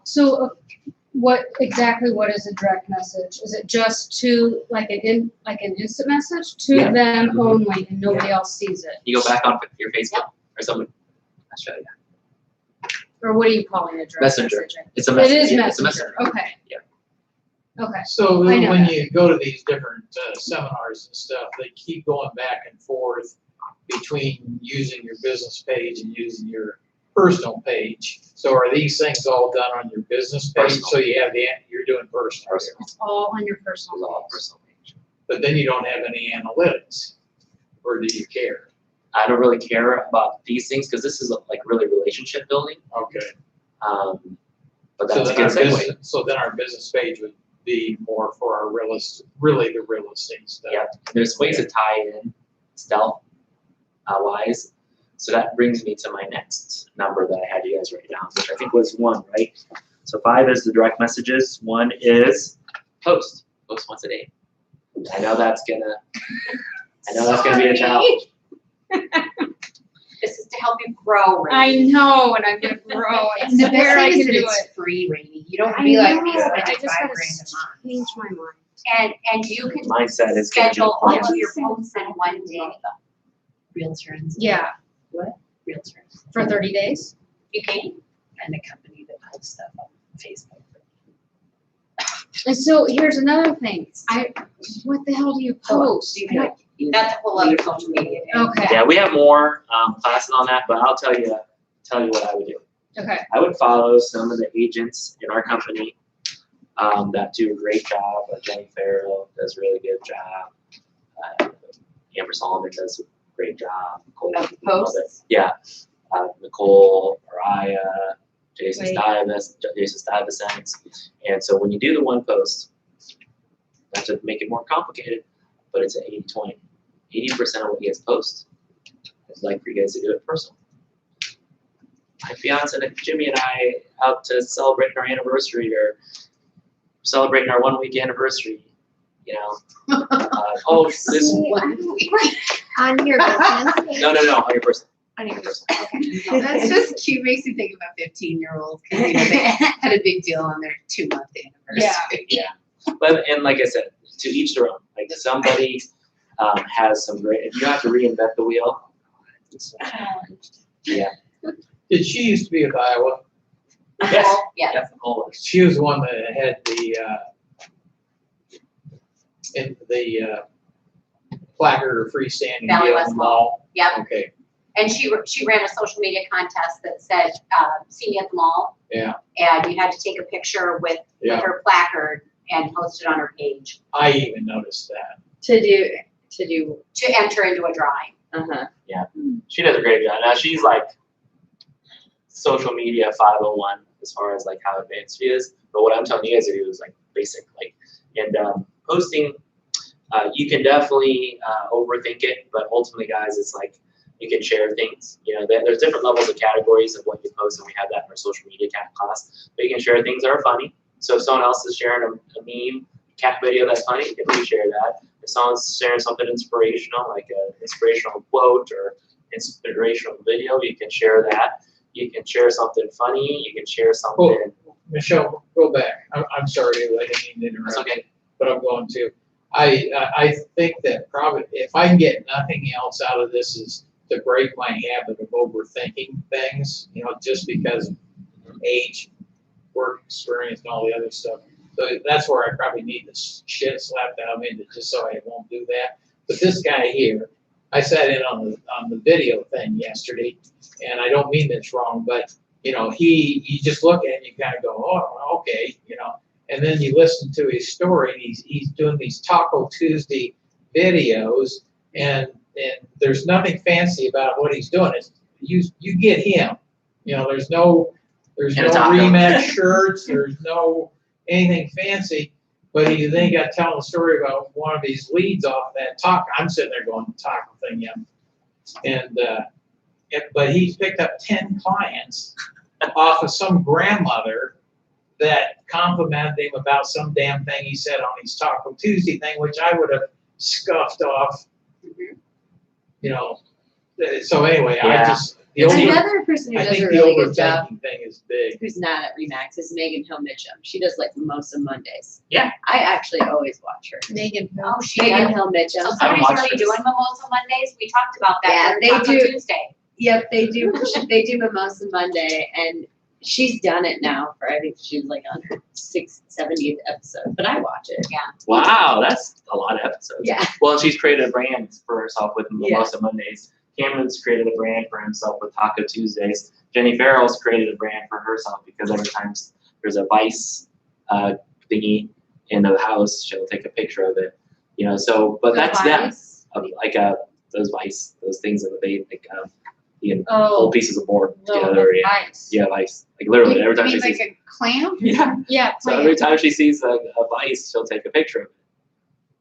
So what is a direct message? Is it just to like an instant message to Yeah. them only and nobody else sees it? You go back on your Facebook or something. I'll show you. Or what are you calling a direct Messenger. message? It's a It message. is Yeah, it's a messenger. Okay. Yeah. Okay. So I know when that. you go to these different seminars and stuff, they keep going back and forth between using your business page and using your personal page. So are these things all done on your business page? Personal. So you have you're doing personal. Personal. It's all on your personal It's all page. personal page. But then you don't have any analytics, or do you care? I don't really care about these things because this is like really relationship building. Okay. But So that's a then good our segue. business, so then our business page would be more for our really the real estate stuff. Yeah, there's ways to tie in stealth wise. So that brings me to my next number that I had you guys write down, which I think was 1, right? So 5 is the direct messages. 1 is post once a day. I know that's gonna be a challenge. This is to help you grow, I Rainey. know, and I'm gonna grow. I And the swear best I thing is can that do it's it. free, Rainey. You don't I be like know, me I spending just $5 gotta grand a month. change my mind. And you can Mindset is gonna be schedule all important. of your posts in one day. Realtor and Yeah, realtor for 30 days. You can. and a company that posts stuff on Facebook. And so here's another thing. What the hell do you post? You can, like, use That's a whole other social media. Okay, Yeah, we have more classes on that, but I'll tell you what I would do. okay. I would follow some of the agents in our company that do a great job. Like Jenny Farrell does a really good job. Amber Solomon does a great job. Nicole, Of posts? Yeah. Nicole, Mariah, Jason Wait. Stuyvesant. And so when you do the one post, not to make it more complicated, but it's an 80-20. 80% of what you guys post is like for you guys to do it personal. My fiance Jimmy and I out to celebrate our anniversary or celebrating our 1 week anniversary. You know, this On your business. no, on your person. On your business. That's just cute. Makes me think about 15-year-olds. They had a big deal on their 2-month anniversary. Yeah. But and like I said, to each their own. Like somebody has some great. If you have to reinvent the wheel, yeah. Did she used to be with Iowa? Yes. Yes. Yeah, always. She was the one that had the placard or freestanding Valley deal West in the Mall. mall. Yep. Okay, And she ran a social media contest that said, see me at the mall. yeah, And you had to take a picture with yeah. her placard and post it on her page I even noticed that. To do. to enter into a drawing. She does a great job. Now she's like social media 501 as far as like how advanced she is. But what I'm telling you guys to do is like basic, like and posting. You can definitely overthink it, but ultimately, guys, it's like you can share things. You know, there's different levels of categories of what you post, and we have that in our social media class. But you can share things that are funny. So if someone else is sharing a meme cat video that's funny, you can reshare that. If someone's sharing something inspirational, like an inspirational quote or inspirational video, you can share that. You can share something funny. You can share something. Michelle, go back. I'm sorry, I didn't mean to interrupt. That's okay. But I'm going to. I think that probably if I can get nothing else out of this is to break my habit of overthinking things, you know, just because of age, work experience, and all the other stuff. So that's where I probably need this shit slapped out of me, just so I won't do that. But this guy here, I sat in on the video thing yesterday, and I don't mean this wrong, but you know, you just look at it and you kind of go, oh, okay, you know. And then you listen to his story, and he's doing these Taco Tuesday videos, and there's nothing fancy about what he's doing. It's you get him. You know, there's no And a taco. Remax shirts, there's no anything fancy. But then he got telling a story about one of his leads off that taco. I'm sitting there going, taco thing, yeah. And but he's picked up 10 clients off of some grandmother that complimented him about some damn thing he said on his Taco Tuesday thing, which I would have scuffed off, you know. So anyway, I Yeah. just, Another person who I does think a the really good job, overthinking thing is big. who's not at Remax, is Megan Hill Mitchum. She does like Mimosa Mondays. Yeah. I actually always watch her. Megan. Oh, she Megan did. Hill Mitchum. So I somebody's watched already this. doing Mimosa Mondays. We talked about that Yeah, during they Taco do. Tuesday. Yep, they do. They do Mimosa Monday, and she's done it now for, I think she's like on her 70th episode, but I watch it. Wow, that's a lot of episodes. Yeah. Well, and she's created a brand for herself with Yeah. Mimosa Mondays. Cameron's created a brand for himself with Taco Tuesdays. Jenny Farrell's created a brand for herself because every time there's a Vice thingy in the house, she'll take a picture of it. You know, so but that's them. Like those Vice, those things in the bait, like being Oh. whole pieces of board Little together. Yeah, ice. yeah, ice. Like literally every You time she mean sees. like a clam? Yeah. Yeah. So every time she sees a vice, she'll take a picture of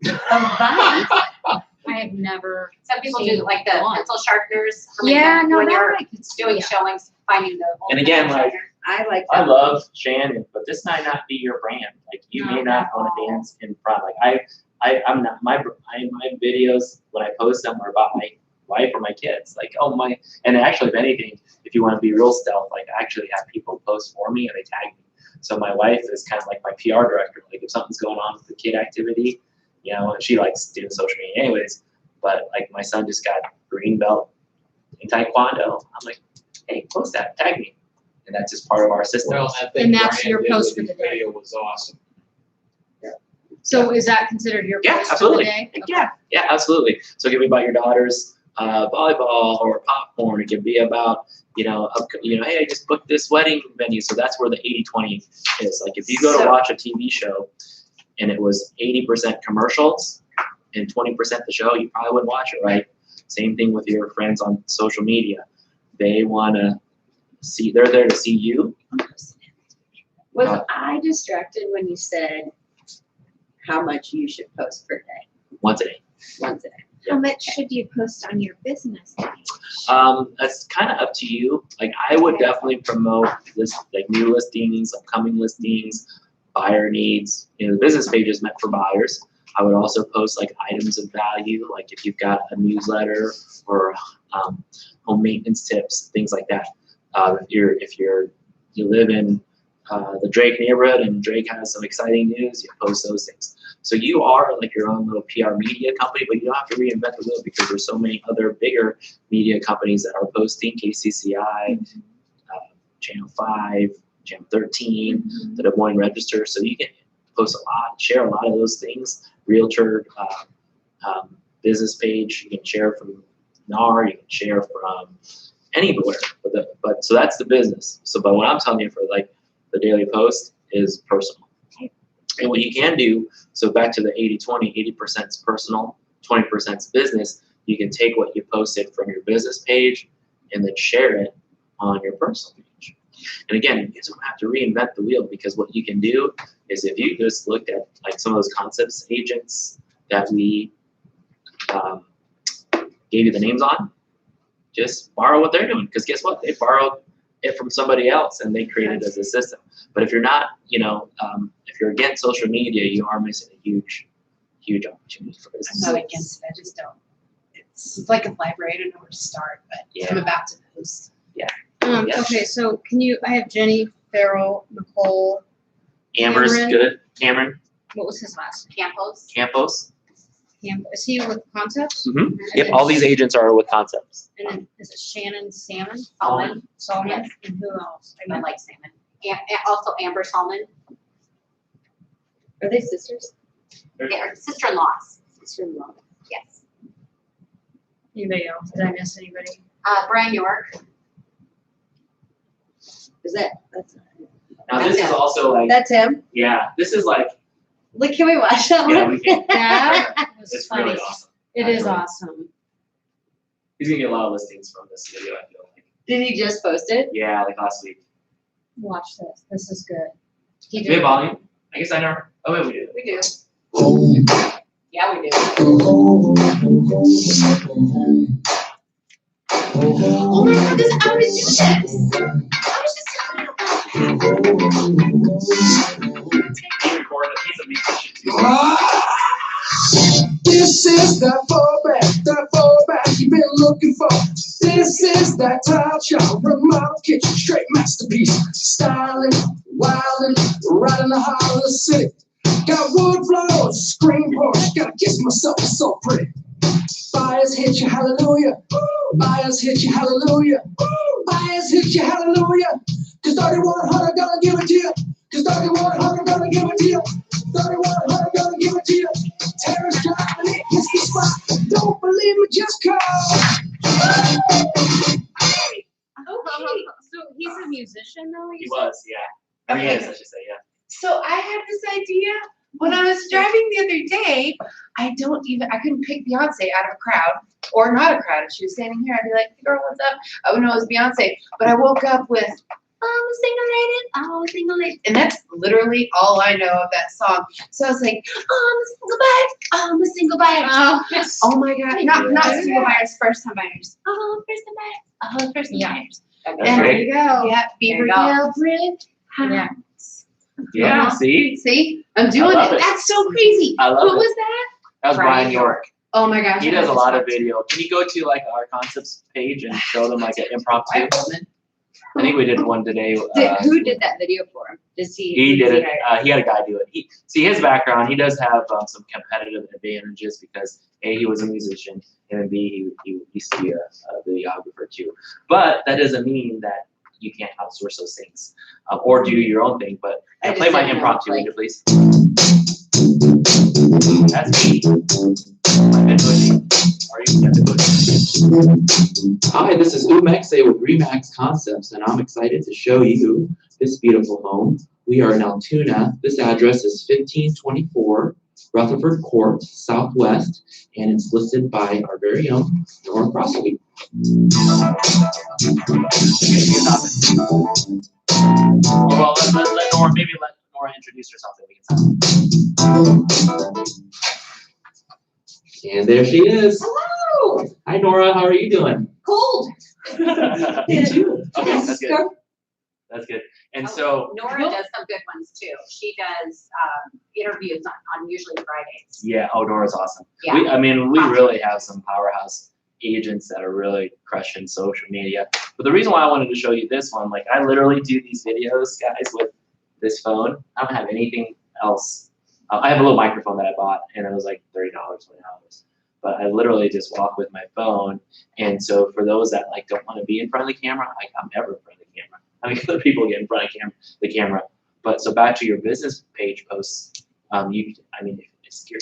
it. A vice. I have never. Some people seen do like the one. pencil sharpeners. Yeah, no, When that you're I could see. doing Yeah. showings, finding the old And again, pencil like, sharpener. I like I that. love Shannon, but this might not be your brand. Like you may No. not want to dance in front. Like I'm not my videos when I post them are about my wife or my kids. Like and actually if anything, if you want to be real stealth, like I actually have people post for me and they tag me. So my wife is kind of like my PR director. Like if something's going on with the kid activity, and she likes doing social media anyways. But like my son just got green belt in Taekwondo. I'm like, hey, post that, tag me. And that's just part of our system. Well, that thing And that's Brian your did post with for the his day. video was awesome. So is that considered your Yeah, post absolutely. for the day? Okay. Yeah, absolutely. So it can be about your daughter's volleyball or popcorn. It can be about, hey, I just booked this wedding venue. So that's where the 80-20 is. Like if you go to So- watch a TV show and it was 80% commercials and 20% the show, you probably wouldn't watch it, right? Same thing with your friends on social media. They want to see, they're there to see you. Was I distracted when you said how much you should post per day? Once a day. Once a day. How much should you post on your business page? That's kind of up to you. Like I would definitely promote like new listings, upcoming listings, buyer needs. The business page is meant for buyers. I would also post like items of value, like if you've got a newsletter or home maintenance tips, things like that. If you live in the Drake neighborhood and Drake has some exciting news, you post those things. So you are like your own little PR media company, but you don't have to reinvent the wheel because there's so many other bigger media companies that are posting, KCCI, Channel 5, Channel 13, the Des Moines Register. So you can post a lot, share a lot of those things. Realtor business page, you can share from NAR, you can share from anywhere. But so that's the business. So, but what I'm telling you for like the daily post is personal. And what you can do, so back to the 80-20, 80% is personal, 20% is business. You can take what you posted from your business page and then share it on your personal page. And again, you don't have to reinvent the wheel because what you can do is if you just looked at like some of those concepts agents that we gave you the names on, just borrow what they're doing. Because guess what? They borrowed it from somebody else and they created it as a system. But if you're not, if you're against social media, you are missing a huge, huge opportunity for business. I'm not against it, I just don't. It's like a library, I don't know where to start, but I'm about to post. Yeah. Okay, so I have Jenny, Farrell, Nicole, Amber's Cameron. good. Cameron what was his last name? Campos. Is he with Concepts? Mm-hmm. Yep. All these agents are with concepts. And then is it Shannon Salmon? Salmon. Salmon? Yes. And who else? I like salmon. And also Amber Salmon, Are they sisters? they're sister-in-laws. Sister-in-law. Yes. Anybody else? Did I miss anybody? Brian York. Is that's Now this is also like, that's him? yeah, this is like, Look, can we watch that yeah, one? we can. That was It's funny. really awesome. It is awesome. He's gonna get a lot of listings from this video, I feel like. Did he just post it? Yeah, like last week. Watch this. This is good. He Do we have did. volume? I guess I never. Oh wait, we do. We do. Yeah, we do. Oh my God, this, I always do this. I was just telling you about it. He recorded it. He's a musician too. This is that fallback you've been looking for. This is that tile shop, remodel kitchen, straight masterpiece. Styling, wildin', right in the heart of the city. Got wood floors, screen porch, gotta kiss myself, it's so pretty. Buyers hit you, hallelujah. Buyers hit you, hallelujah. Buyers hit you, hallelujah. Cause 3100 gonna give it to you. Cause 3100 gonna give it to you. 3100 gonna give it to you. Terrace driving it, hits the spot. Don't believe me, just call. Okay. So he's a musician though? He was, yeah. I mean, yes, I should say, yeah. So I had this idea when I was driving the other day, I couldn't pick Beyonce out of a crowd or not a crowd. If she was standing here, I'd be like, girl, what's up? I would know it was Beyonce. But I woke up with, I'm a single lady. And that's literally all I know of that song. So I was like, I'm a single buyer. Oh, Oh my God. not single buyers, first time buyers. First time buyers. That's And great. there you go. Yeah, There you Beaverdale Bridge. Yeah. Yeah, see? See, I'm doing love it. it. That's so crazy. I love Who it. was that? That was Brian York. Oh my gosh. He I does a have lot to of video. Can you go to like our concepts page and show them like an impromptu? talk to him. I think we did one today. Who did that video for him? Does he? He did it. hire? He had a guy do it. See his background. He does have some competitive advantages because A, he was a musician, and B, he used to be a videographer too. But that doesn't mean that you can't outsource those things or do your own thing. But I just play my didn't know, impromptu, like- would you please? That's me. I've been doing. Are you have to go to- Hi, this is Umexe with Remax Concepts, and I'm excited to show you this beautiful home. We are in Altoona. This address is 1524 Rutherford Court, Southwest, and it's listed by our very own Nora Crossley. Well, let Nora, maybe let Nora introduce herself and we can start. And there she is. Hello. Hi, Nora. How are you doing? Cold. Me too. Okay, that's good. That's good. And so, Nora does some good ones too. She does interviews on usually Fridays. yeah, Nora's awesome. Yeah. We really have some powerhouse agents that are really crushing social media. But the reason why I wanted to show you this one, like I literally do these videos, guys, with this phone. I don't have anything else. I have a little microphone that I bought, and it was like $30, $20. But I literally just walk with my phone. And so for those that like don't want to be in front of the camera, like I'm never in front of the camera. I mean, other people get in front of the camera. But so back to your business page posts, you're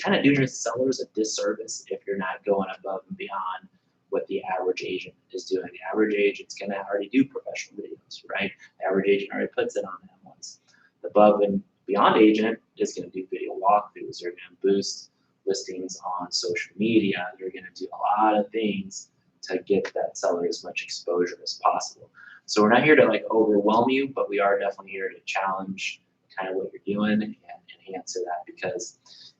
kind of doing your sellers a disservice if you're not going above and beyond what the average agent is doing. The average agent's gonna already do professional videos, right? The average agent already puts it on that once. The above and beyond agent is gonna do video walkthroughs. They're gonna boost listings on social media. They're gonna do a lot of things to get that seller as much exposure as possible. So we're not here to like overwhelm you, but we are definitely here to challenge kind of what you're doing and enhance to that because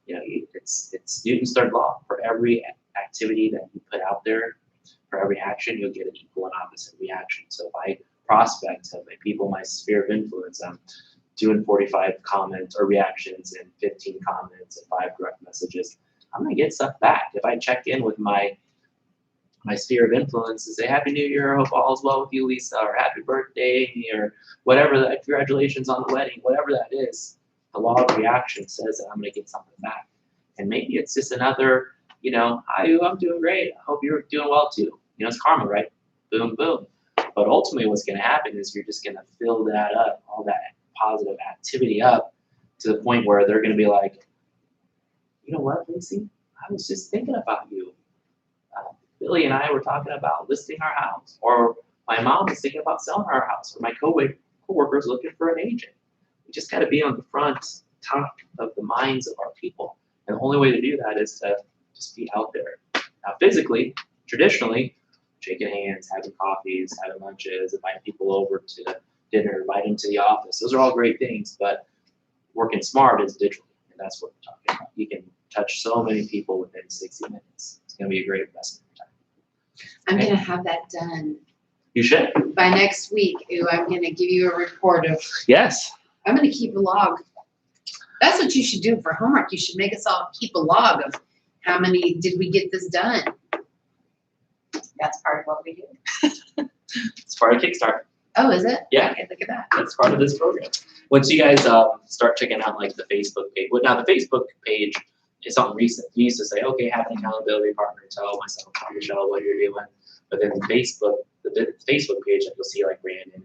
it's Newton's third law. For every activity that you put out there, for every action, you'll get an equal and opposite reaction. So if I prospect to my people, my sphere of influence, I'm doing 45 comments or reactions and 15 comments and 5 direct messages, I'm gonna get stuff back. If I check in with my sphere of influence and say, Happy New Year, hope all is well with you, Lisa, or happy birthday, or whatever, congratulations on the wedding, whatever that is, the law of reaction says that I'm gonna get something back. And maybe it's just another, hi, I'm doing great. I hope you're doing well too. It's karma, right? Boom, boom. But ultimately what's gonna happen is you're just gonna fill that up, all that positive activity up to the point where they're gonna be like, you know what, Lucy? I was just thinking about you. Billy and I were talking about listing our house, or my mom was thinking about selling our house, or my coworker's looking for an agent. We just got to be on the top of the minds of our people. And the only way to do that is to just be out there. Now, physically, traditionally, shaking hands, having coffees, having lunches, inviting people over to dinner, inviting them to the office. Those are all great things, but working smart is digital, and that's what we're talking about. You can touch so many people within 60 minutes. It's going to be a great investment. I'm gonna have that done You should. by next week. Ooh, I'm gonna give you a report of. Yes. I'm gonna keep a log. That's what you should do for homework. You should make us all keep a log of how many did we get this done. That's part of what we do. It's part of KickStart. Oh, is it? Yeah. Okay, look at that. That's part of this program. Once you guys start checking out like the Facebook page. Well, now the Facebook page is something recent. We used to say, okay, have an accountability partner, tell myself, Michelle, what you're doing. But then the Facebook page that you'll see like Rhiannon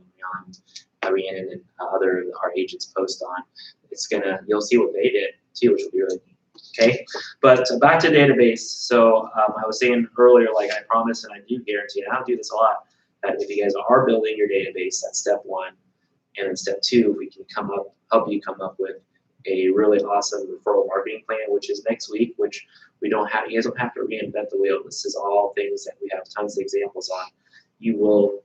and other our agents post on, you'll see what they did too, which will be really neat. Okay, but back to database. So I was saying earlier, like I promise and I do guarantee, and I don't do this a lot, that if you guys are building your database, that's step 1. And then step 2, we can help you come up with a really awesome referral marketing plan, which is next week, which we don't have, you guys don't have to reinvent the wheel. This is all things that we have tons of examples on. You will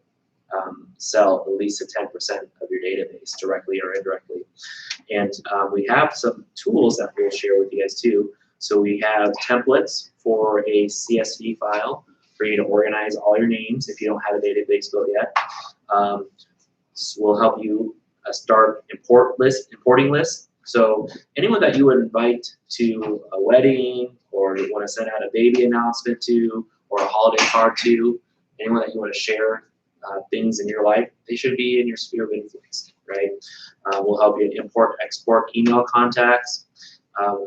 sell at least 10% of your database directly or indirectly. And we have some tools that we'll share with you guys too. So we have templates for a CSV file for you to organize all your names if you don't have a database built yet. We'll help you start importing lists. So anyone that you would invite to a wedding, or you want to send out a baby announcement to, or a holiday card to, anyone that you want to share things in your life, they should be in your sphere of influence, right? We'll help you import, export email contacts.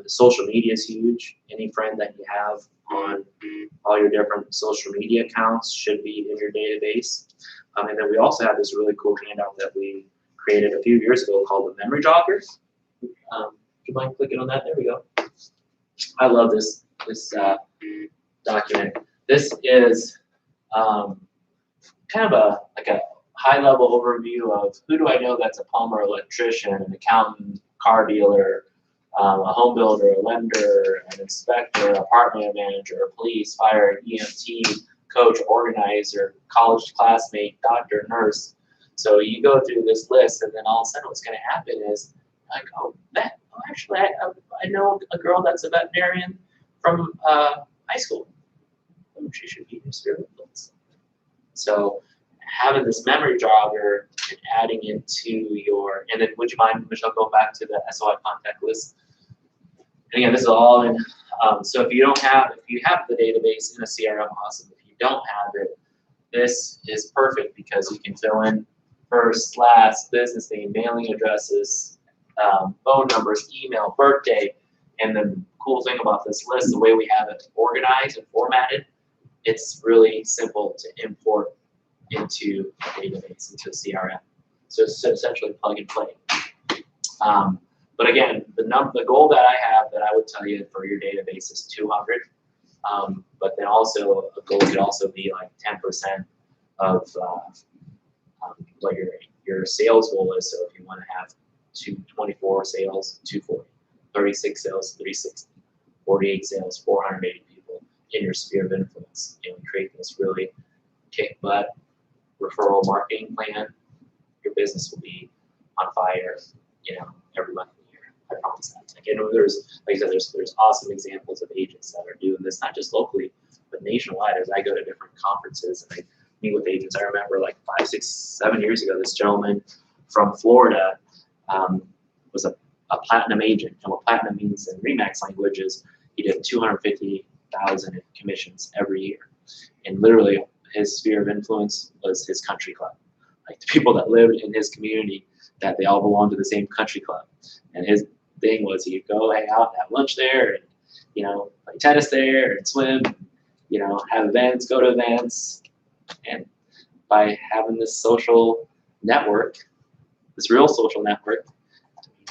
Social media is huge. Any friend that you have on all your different social media accounts should be in your database. And then we also have this really cool handout that we created a few years ago called the Memory Joggers. Do you mind clicking on that? There we go. I love this document. This is kind of a high-level overview of who do I know that's a plumber, electrician, an accountant, car dealer, a home builder, a lender, an inspector, apartment manager, police, fire, EMT, coach, organizer, college classmate, doctor, nurse. So you go through this list, and then all of a sudden what's going to happen is, like, actually, I know a girl that's a veterinarian from high school. Oh, she should be in sphere of influence. So having this memory jogger and adding it to your, and then would you mind, Michelle, going back to the SOI contact list? And again, this is all in, so if you have the database in a CRM, awesome. If you don't have it, this is perfect because you can fill in first, last, business name, mailing addresses, phone numbers, email, birthday. And the cool thing about this list, the way we have it organized and formatted, it's really simple to import into a database, into a CRM. So it's essentially plug and play. But again, the goal that I have that I would tell you for your database is 200. But then also a goal could also be like 10% of what your sales goal is. So if you want to have 224 sales, 240, 36 sales, 360, 48 sales, 480 people in your sphere of influence, and create this really kick butt referral marketing plan, your business will be on fire, every month of the year. I promise that. Again, there's, like I said, there's awesome examples of agents that are doing this, not just locally, but nationwide. As I go to different conferences and I meet with agents, I remember like 5, 6, 7 years ago, this gentleman from Florida was a platinum agent. And what platinum means in RE/MAX language is he did $250,000 in commissions every year. And literally his sphere of influence was his country club. Like the people that lived in his community, that they all belonged to the same country club. And his thing was he'd go hang out and have lunch there and, play tennis there and swim, have events, go to events. And by having this social network, this real social network,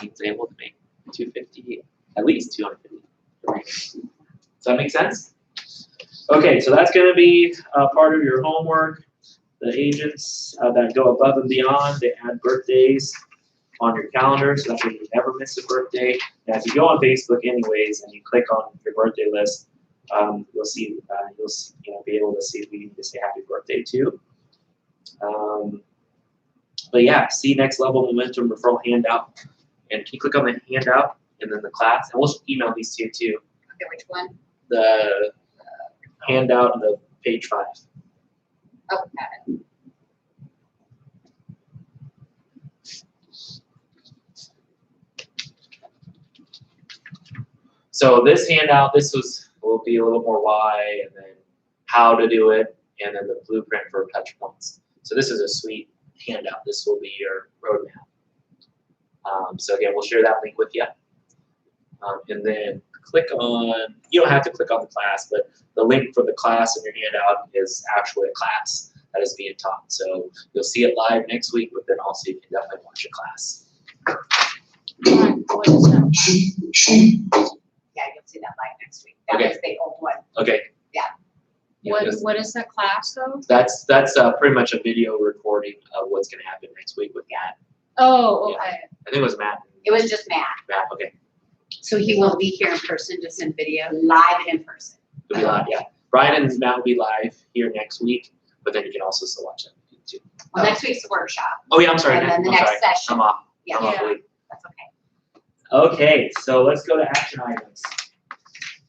he's able to make 250, at least 250. Does that make sense? Okay, so that's going to be part of your homework. The agents that go above and beyond, they add birthdays on your calendar, so that way you never miss a birthday. Now, if you go on Facebook anyways and you click on your birthday list, you'll see, you'll be able to see who you need to say happy birthday to. But yeah, see Next Level Momentum referral handout. And can you click on the handout and then the class? And we'll email these to you too. Okay, which one? The handout on the page 5. Oh, got it. So this handout, will be a little more why, and then how to do it, and then the blueprint for touch points. So this is a sweet handout. This will be your roadmap. So again, we'll share that link with you. And then click on, you don't have to click on the class, but the link for the class in your handout is actually a class that is being taught. So you'll see it live next week, but then also you can definitely watch a class. What is that? Yeah, you'll see that live next week. That Okay. was the old one. Okay. Yeah. What is that class though? That's pretty much a video recording of what's going to happen next week with Matt. Oh, Yeah. okay. I think it was Matt It was just Matt, Matt, okay. So he won't be here in person, just in video? live and in person. It'll be live, yeah. Brian and Matt will be live here next week, but then you can also still watch them too. Well, next week's the workshop, Oh yeah, I'm sorry. and then the I'm next sorry. session, I'm off. yeah, I'm off the week. that's okay. Okay, so let's go to action items.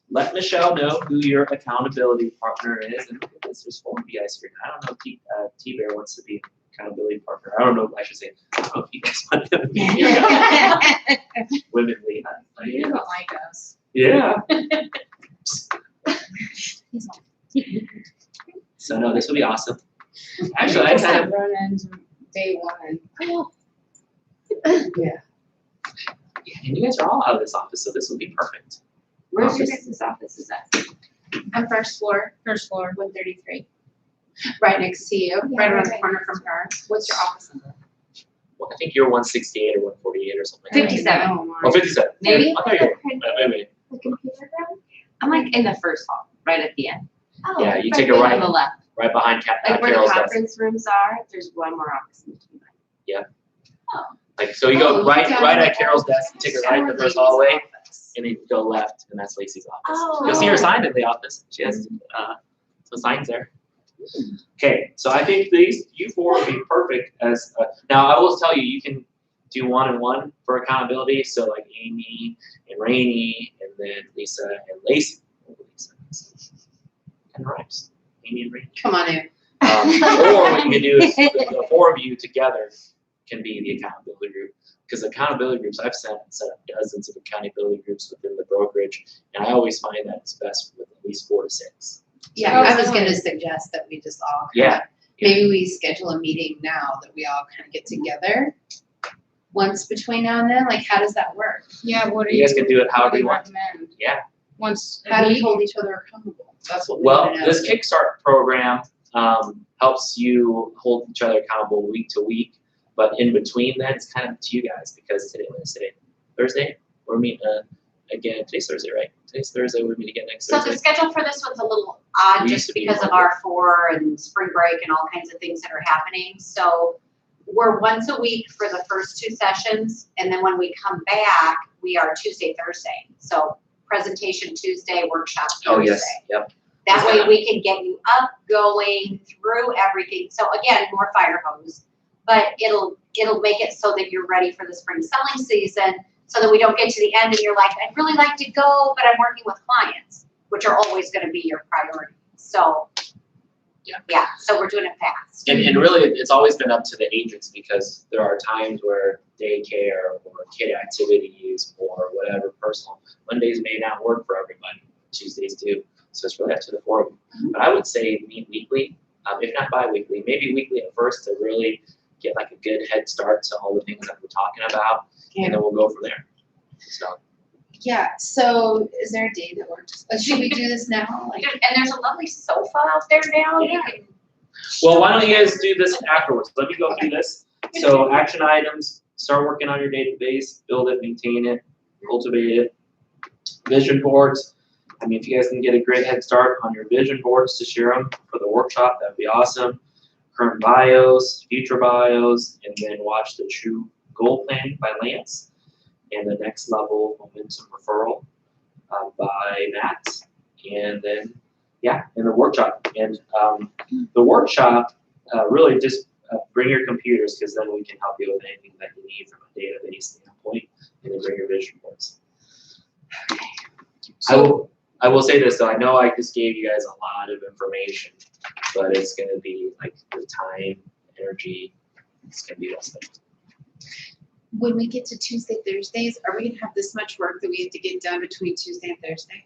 Let Michelle know who your accountability partner is, and there's 4 of you guys here. I don't know if T-Bear wants to be accountability partner. I don't know. I should say. I don't know if you guys want to be women lead. You don't like us. Yeah. So no, this will be awesome. Actually, I kind of. Run-ins day one. Yeah, and you guys are all out of this office, so this will be perfect. Where's your business office is at? On first floor, First floor. 133. Right next to you, right around the right corner from her. What's your office number? Well, I think you're 168 or 148 or something. 57. Oh, 57. Maybe? I thought you were. Wait. The computer room? I'm like in the first hall, right at the end. Oh, Yeah, you Right take a there right, on the left. right behind Like where the Carol's desk. conference rooms are, there's one more office in between. Like, so you go Oh, right down right in at the Carol's old desk, you take a right in the shower first lady's hallway, office. and then you go left, and that's Lacey's office. Oh. You'll see her sign in the office. She has some signs there. Okay, so I think you 4 would be perfect as. Now I will tell you, you can do 1-on-1 for accountability. So like Amy and Rainey, and then Lisa and Lacey. Kind of rhymes. Amy and Rainey. Come on in. Or what you can do is the 4 of you together can be the accountability group. Because accountability groups, I've set up dozens of accountability groups within the brokerage, and I always find that it's best with at least 4 to 6. Yeah, I was gonna suggest that we just all Yeah. maybe we schedule a meeting now that we all kind of get together once between now and then. Like, how does that work? Yeah, what do You guys can do it however what do you want. recommend? Yeah. Once a How do we week? hold each other accountable? That's what we Well, want to know. this KickStart program helps you hold each other accountable week to week, but in between that, it's kind of up to you guys because today, when is today? Thursday? We're meeting again. Today's Thursday, right? Today's Thursday. We're meeting again next So Thursday. the schedule for this was a little odd We just used to be because of Monday. R4 and spring break and all kinds of things that are happening. So we're once a week for the first 2 sessions, and then when we come back, we are Tuesday, Thursday. So presentation Tuesday, workshop Thursday. Oh yes. Yep. That way we can get you up, going, through everything. So again, more fire hose, but it'll make it so that you're ready for the spring selling season, so that we don't get to the end and you're like, I'd really like to go, but I'm working with clients, which are always gonna be your priority. So, yeah, so we're doing it fast. And really, it's always been up to the agents because there are times where daycare or kid activities or whatever personal, Mondays may not work for everybody, Tuesdays do. So it's really up to the 4 of you. But I would say meet weekly, if not bi-weekly, maybe weekly at first to really get like a good head start to all the things that we're talking about, and then we'll go from there. So. Yeah, so is there a day that works? Should we do this now? Like, And there's a lovely sofa out there now. You can Well, why don't you guys do this afterwards? Let me go through this. So action items, start working on your database, build it, maintain it, cultivate it. Vision boards. I mean, if you guys can get a great head start on your vision boards to share them for the workshop, that'd be awesome. Current bios, future bios, and then watch the True Goal Plan by Lance, and the Next Level Momentum Referral by Matt, and then and the workshop. And the workshop really just bring your computers, because then we can help you with anything that you need from a database standpoint, and then bring your vision boards. I will say this though, I know I just gave you guys a lot of information, but it's gonna be like the time, energy, it's gonna be this thing. when we get to Tuesday, Thursdays, are we gonna have this much work that we have to get done between Tuesday and Thursday?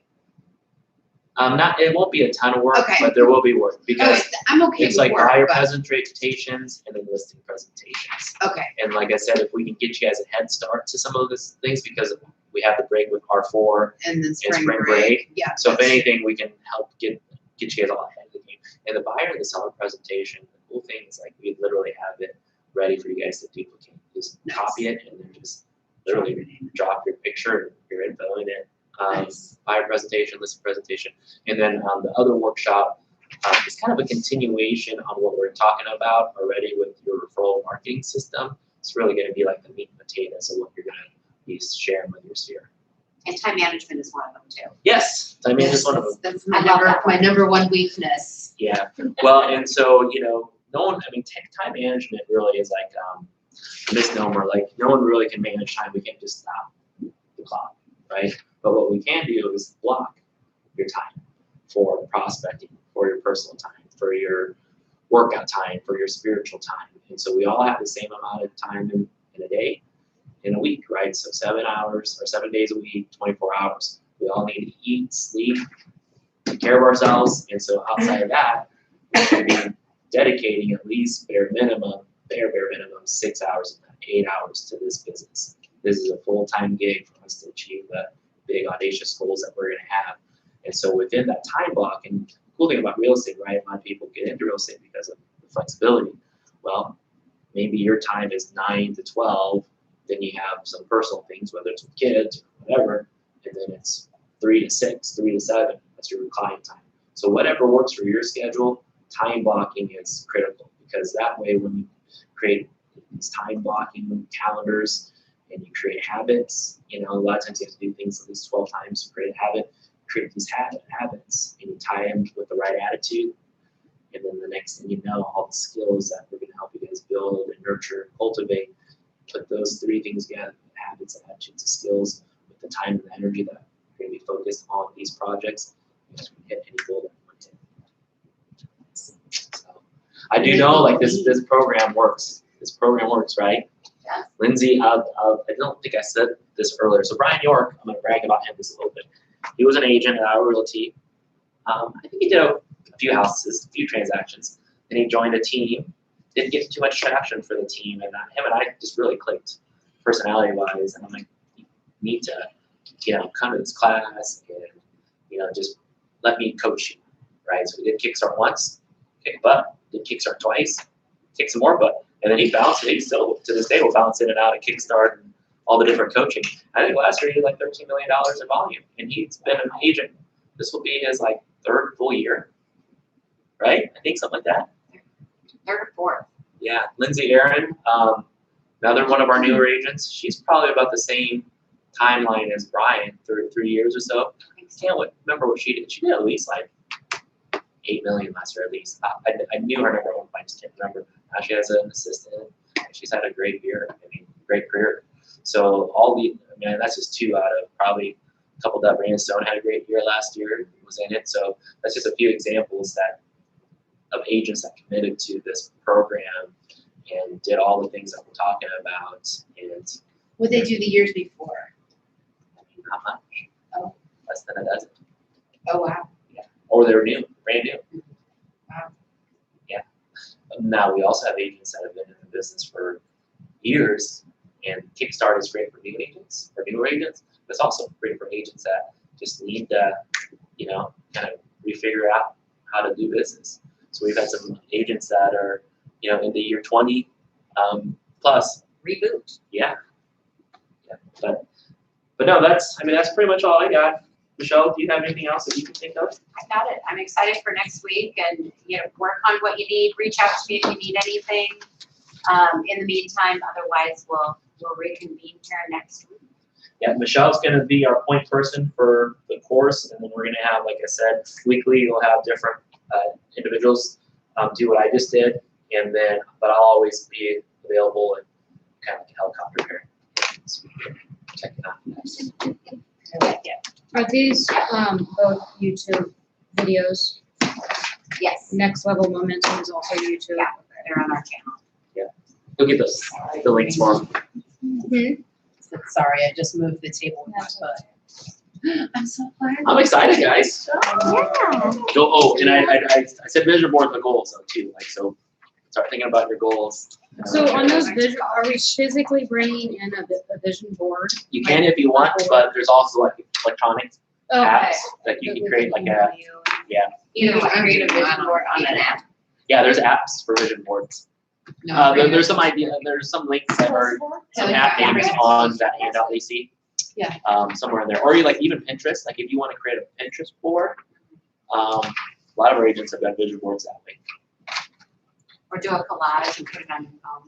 It won't be a ton of work, Okay. but there will be work because Okay, I'm okay it's with like work, buyer but, presentations and then listing presentations. okay, And like I said, if we can get you guys a head start to some of these things, because we have the break with R4 and then and spring spring break, break. yeah. So if that's- anything, we can help get you guys all ahead of you. And the buyer and the seller presentation, the cool thing is like we literally have it ready for you guys to duplicate. Just Nice. copy it and then just literally drop your picture and your info in it. Nice. Buyer presentation, listing presentation, and then the other workshop is kind of a continuation on what we're talking about already with your referral marketing system. It's really going to be like the meat and potatoes of what you're going to you share them with your sphere. And time management is one of them too. Yes, I mean, just one of them. That's I love that my number one weakness. Yeah, well, and so, no one, I mean, time management really is like a misnomer. Like, no one really can manage time. We can't just stop the clock, right? But what we can do is block your time for prospecting, for your personal time, for your workout time, for your spiritual time. And so we all have the same amount of time in a day, in a week, right? So 7 hours or 7 days a week, 24 hours. We all need to eat, sleep, take care of ourselves. And so outside of that, we should be dedicating at least bare minimum 6 hours, 8 hours to this business. This is a full-time gig for us to achieve the big audacious goals that we're going to have. And so within that time block, and the cool thing about real estate, right? A lot of people get into real estate because of the flexibility. Well, maybe your time is 9 to 12, then you have some personal things, whether it's with kids or whatever, and then it's 3 to 6, 3 to 7, that's your client time. So whatever works for your schedule, time blocking is critical, because that way when you create these time blocking calendars and you create habits, a lot of times you have to do things at least 12 times to create a habit, create these habits, and you tie them with the right attitude. And then the next thing you know, all the skills that we're going to help you guys build and nurture and cultivate, put those 3 things together: habits, attitudes, and skills, with the time and the energy that you're going to be focused on these projects, you guys can hit any goal that you want to. So I do know, like, this program works. This program works, right? Yeah. Lindsay, I don't think I said this earlier. So Brian York, I'm going to brag about him just a little bit. He was an agent at our realty. I think he did a few houses, a few transactions, and he joined a team. Didn't get too much traction for the team, and him and I just really clicked personality-wise. And I'm like, you need to, come to this class and, just let me coach you, right? So we did KickStart once, kick butt. Did KickStart twice, kick some more butt, and then he bounced it. He still, to this day, will bounce in and out of KickStart and all the different coaching. I think last year he did like $13 million in volume, and he's been an agent. This will be his 3rd full year, right? I think something like that. 3rd or 4th. Yeah, Lindsay Aaron, another one of our newer agents. She's probably about the same timeline as Brian, 3 years or so. I can't remember what she did. She did at least 8 million last year, at least. I knew her number one, I just can't remember. Now she has an assistant. She's had a great year. Great career. So that's just 2 out of probably a couple that Brandon Stone had a great year last year, was in it. So that's just a few examples of agents that committed to this program and did all the things that we're talking about. And What they do the years before? not much. Oh. Less than a dozen. Oh, wow. Or they're new, brand new. Wow. Yeah. Now we also have agents that have been in the business for years, and KickStart is great for new agents or newer agents, but it's also great for agents that just need to, kind of refigure out how to do business. So we've had some agents that are, in the year 20 plus. Reboot. Yeah. But no, that's pretty much all I got. Michelle, do you have anything else that you can think of? I got it. I'm excited for next week, and work on what you need. Reach out to me if you need anything. In the meantime, otherwise we'll reconvene here next week. Yeah, Michelle's going to be our point person for the course, and then we're going to have, like I said, weekly. We'll have different individuals do what I just did, but I'll always be available and kind of like a helicopter here. So check it out. I like it. Are these both YouTube videos? Yes, Next Level Momentum is also YouTube. Yeah. they're on our channel. You'll get the links for them. Mhm. Sorry, I just moved the table with my foot. I'm so fired. I'm excited, guys. Yeah. And I said vision board the goals though too. So start thinking about your goals. So on those are we physically bringing in a vision board? You can if you want, but there's also electronic Okay. apps that you can create You can create a vision board on an app. Yeah, there's apps for vision boards. No, There's some links that are some app names on that handout they see. Yeah. Somewhere in there, or even Pinterest. Like if you want to create a Pinterest board, a lot of our agents have got vision boards that way. Or do a collage and put it on your phone.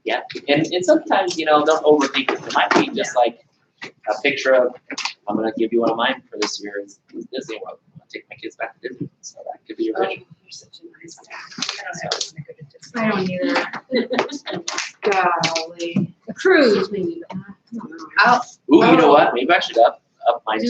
Yeah, and sometimes, you know, don't overthink it. It might be just like a picture of, I'm gonna give you one of mine for this year is Disney World. I'm gonna take my kids back to Disney, so that could be your vision. You're such a nice dad. I don't either. Golly. A cruise maybe, but I don't know. I'll, Ooh, you know what? Maybe I should up mine to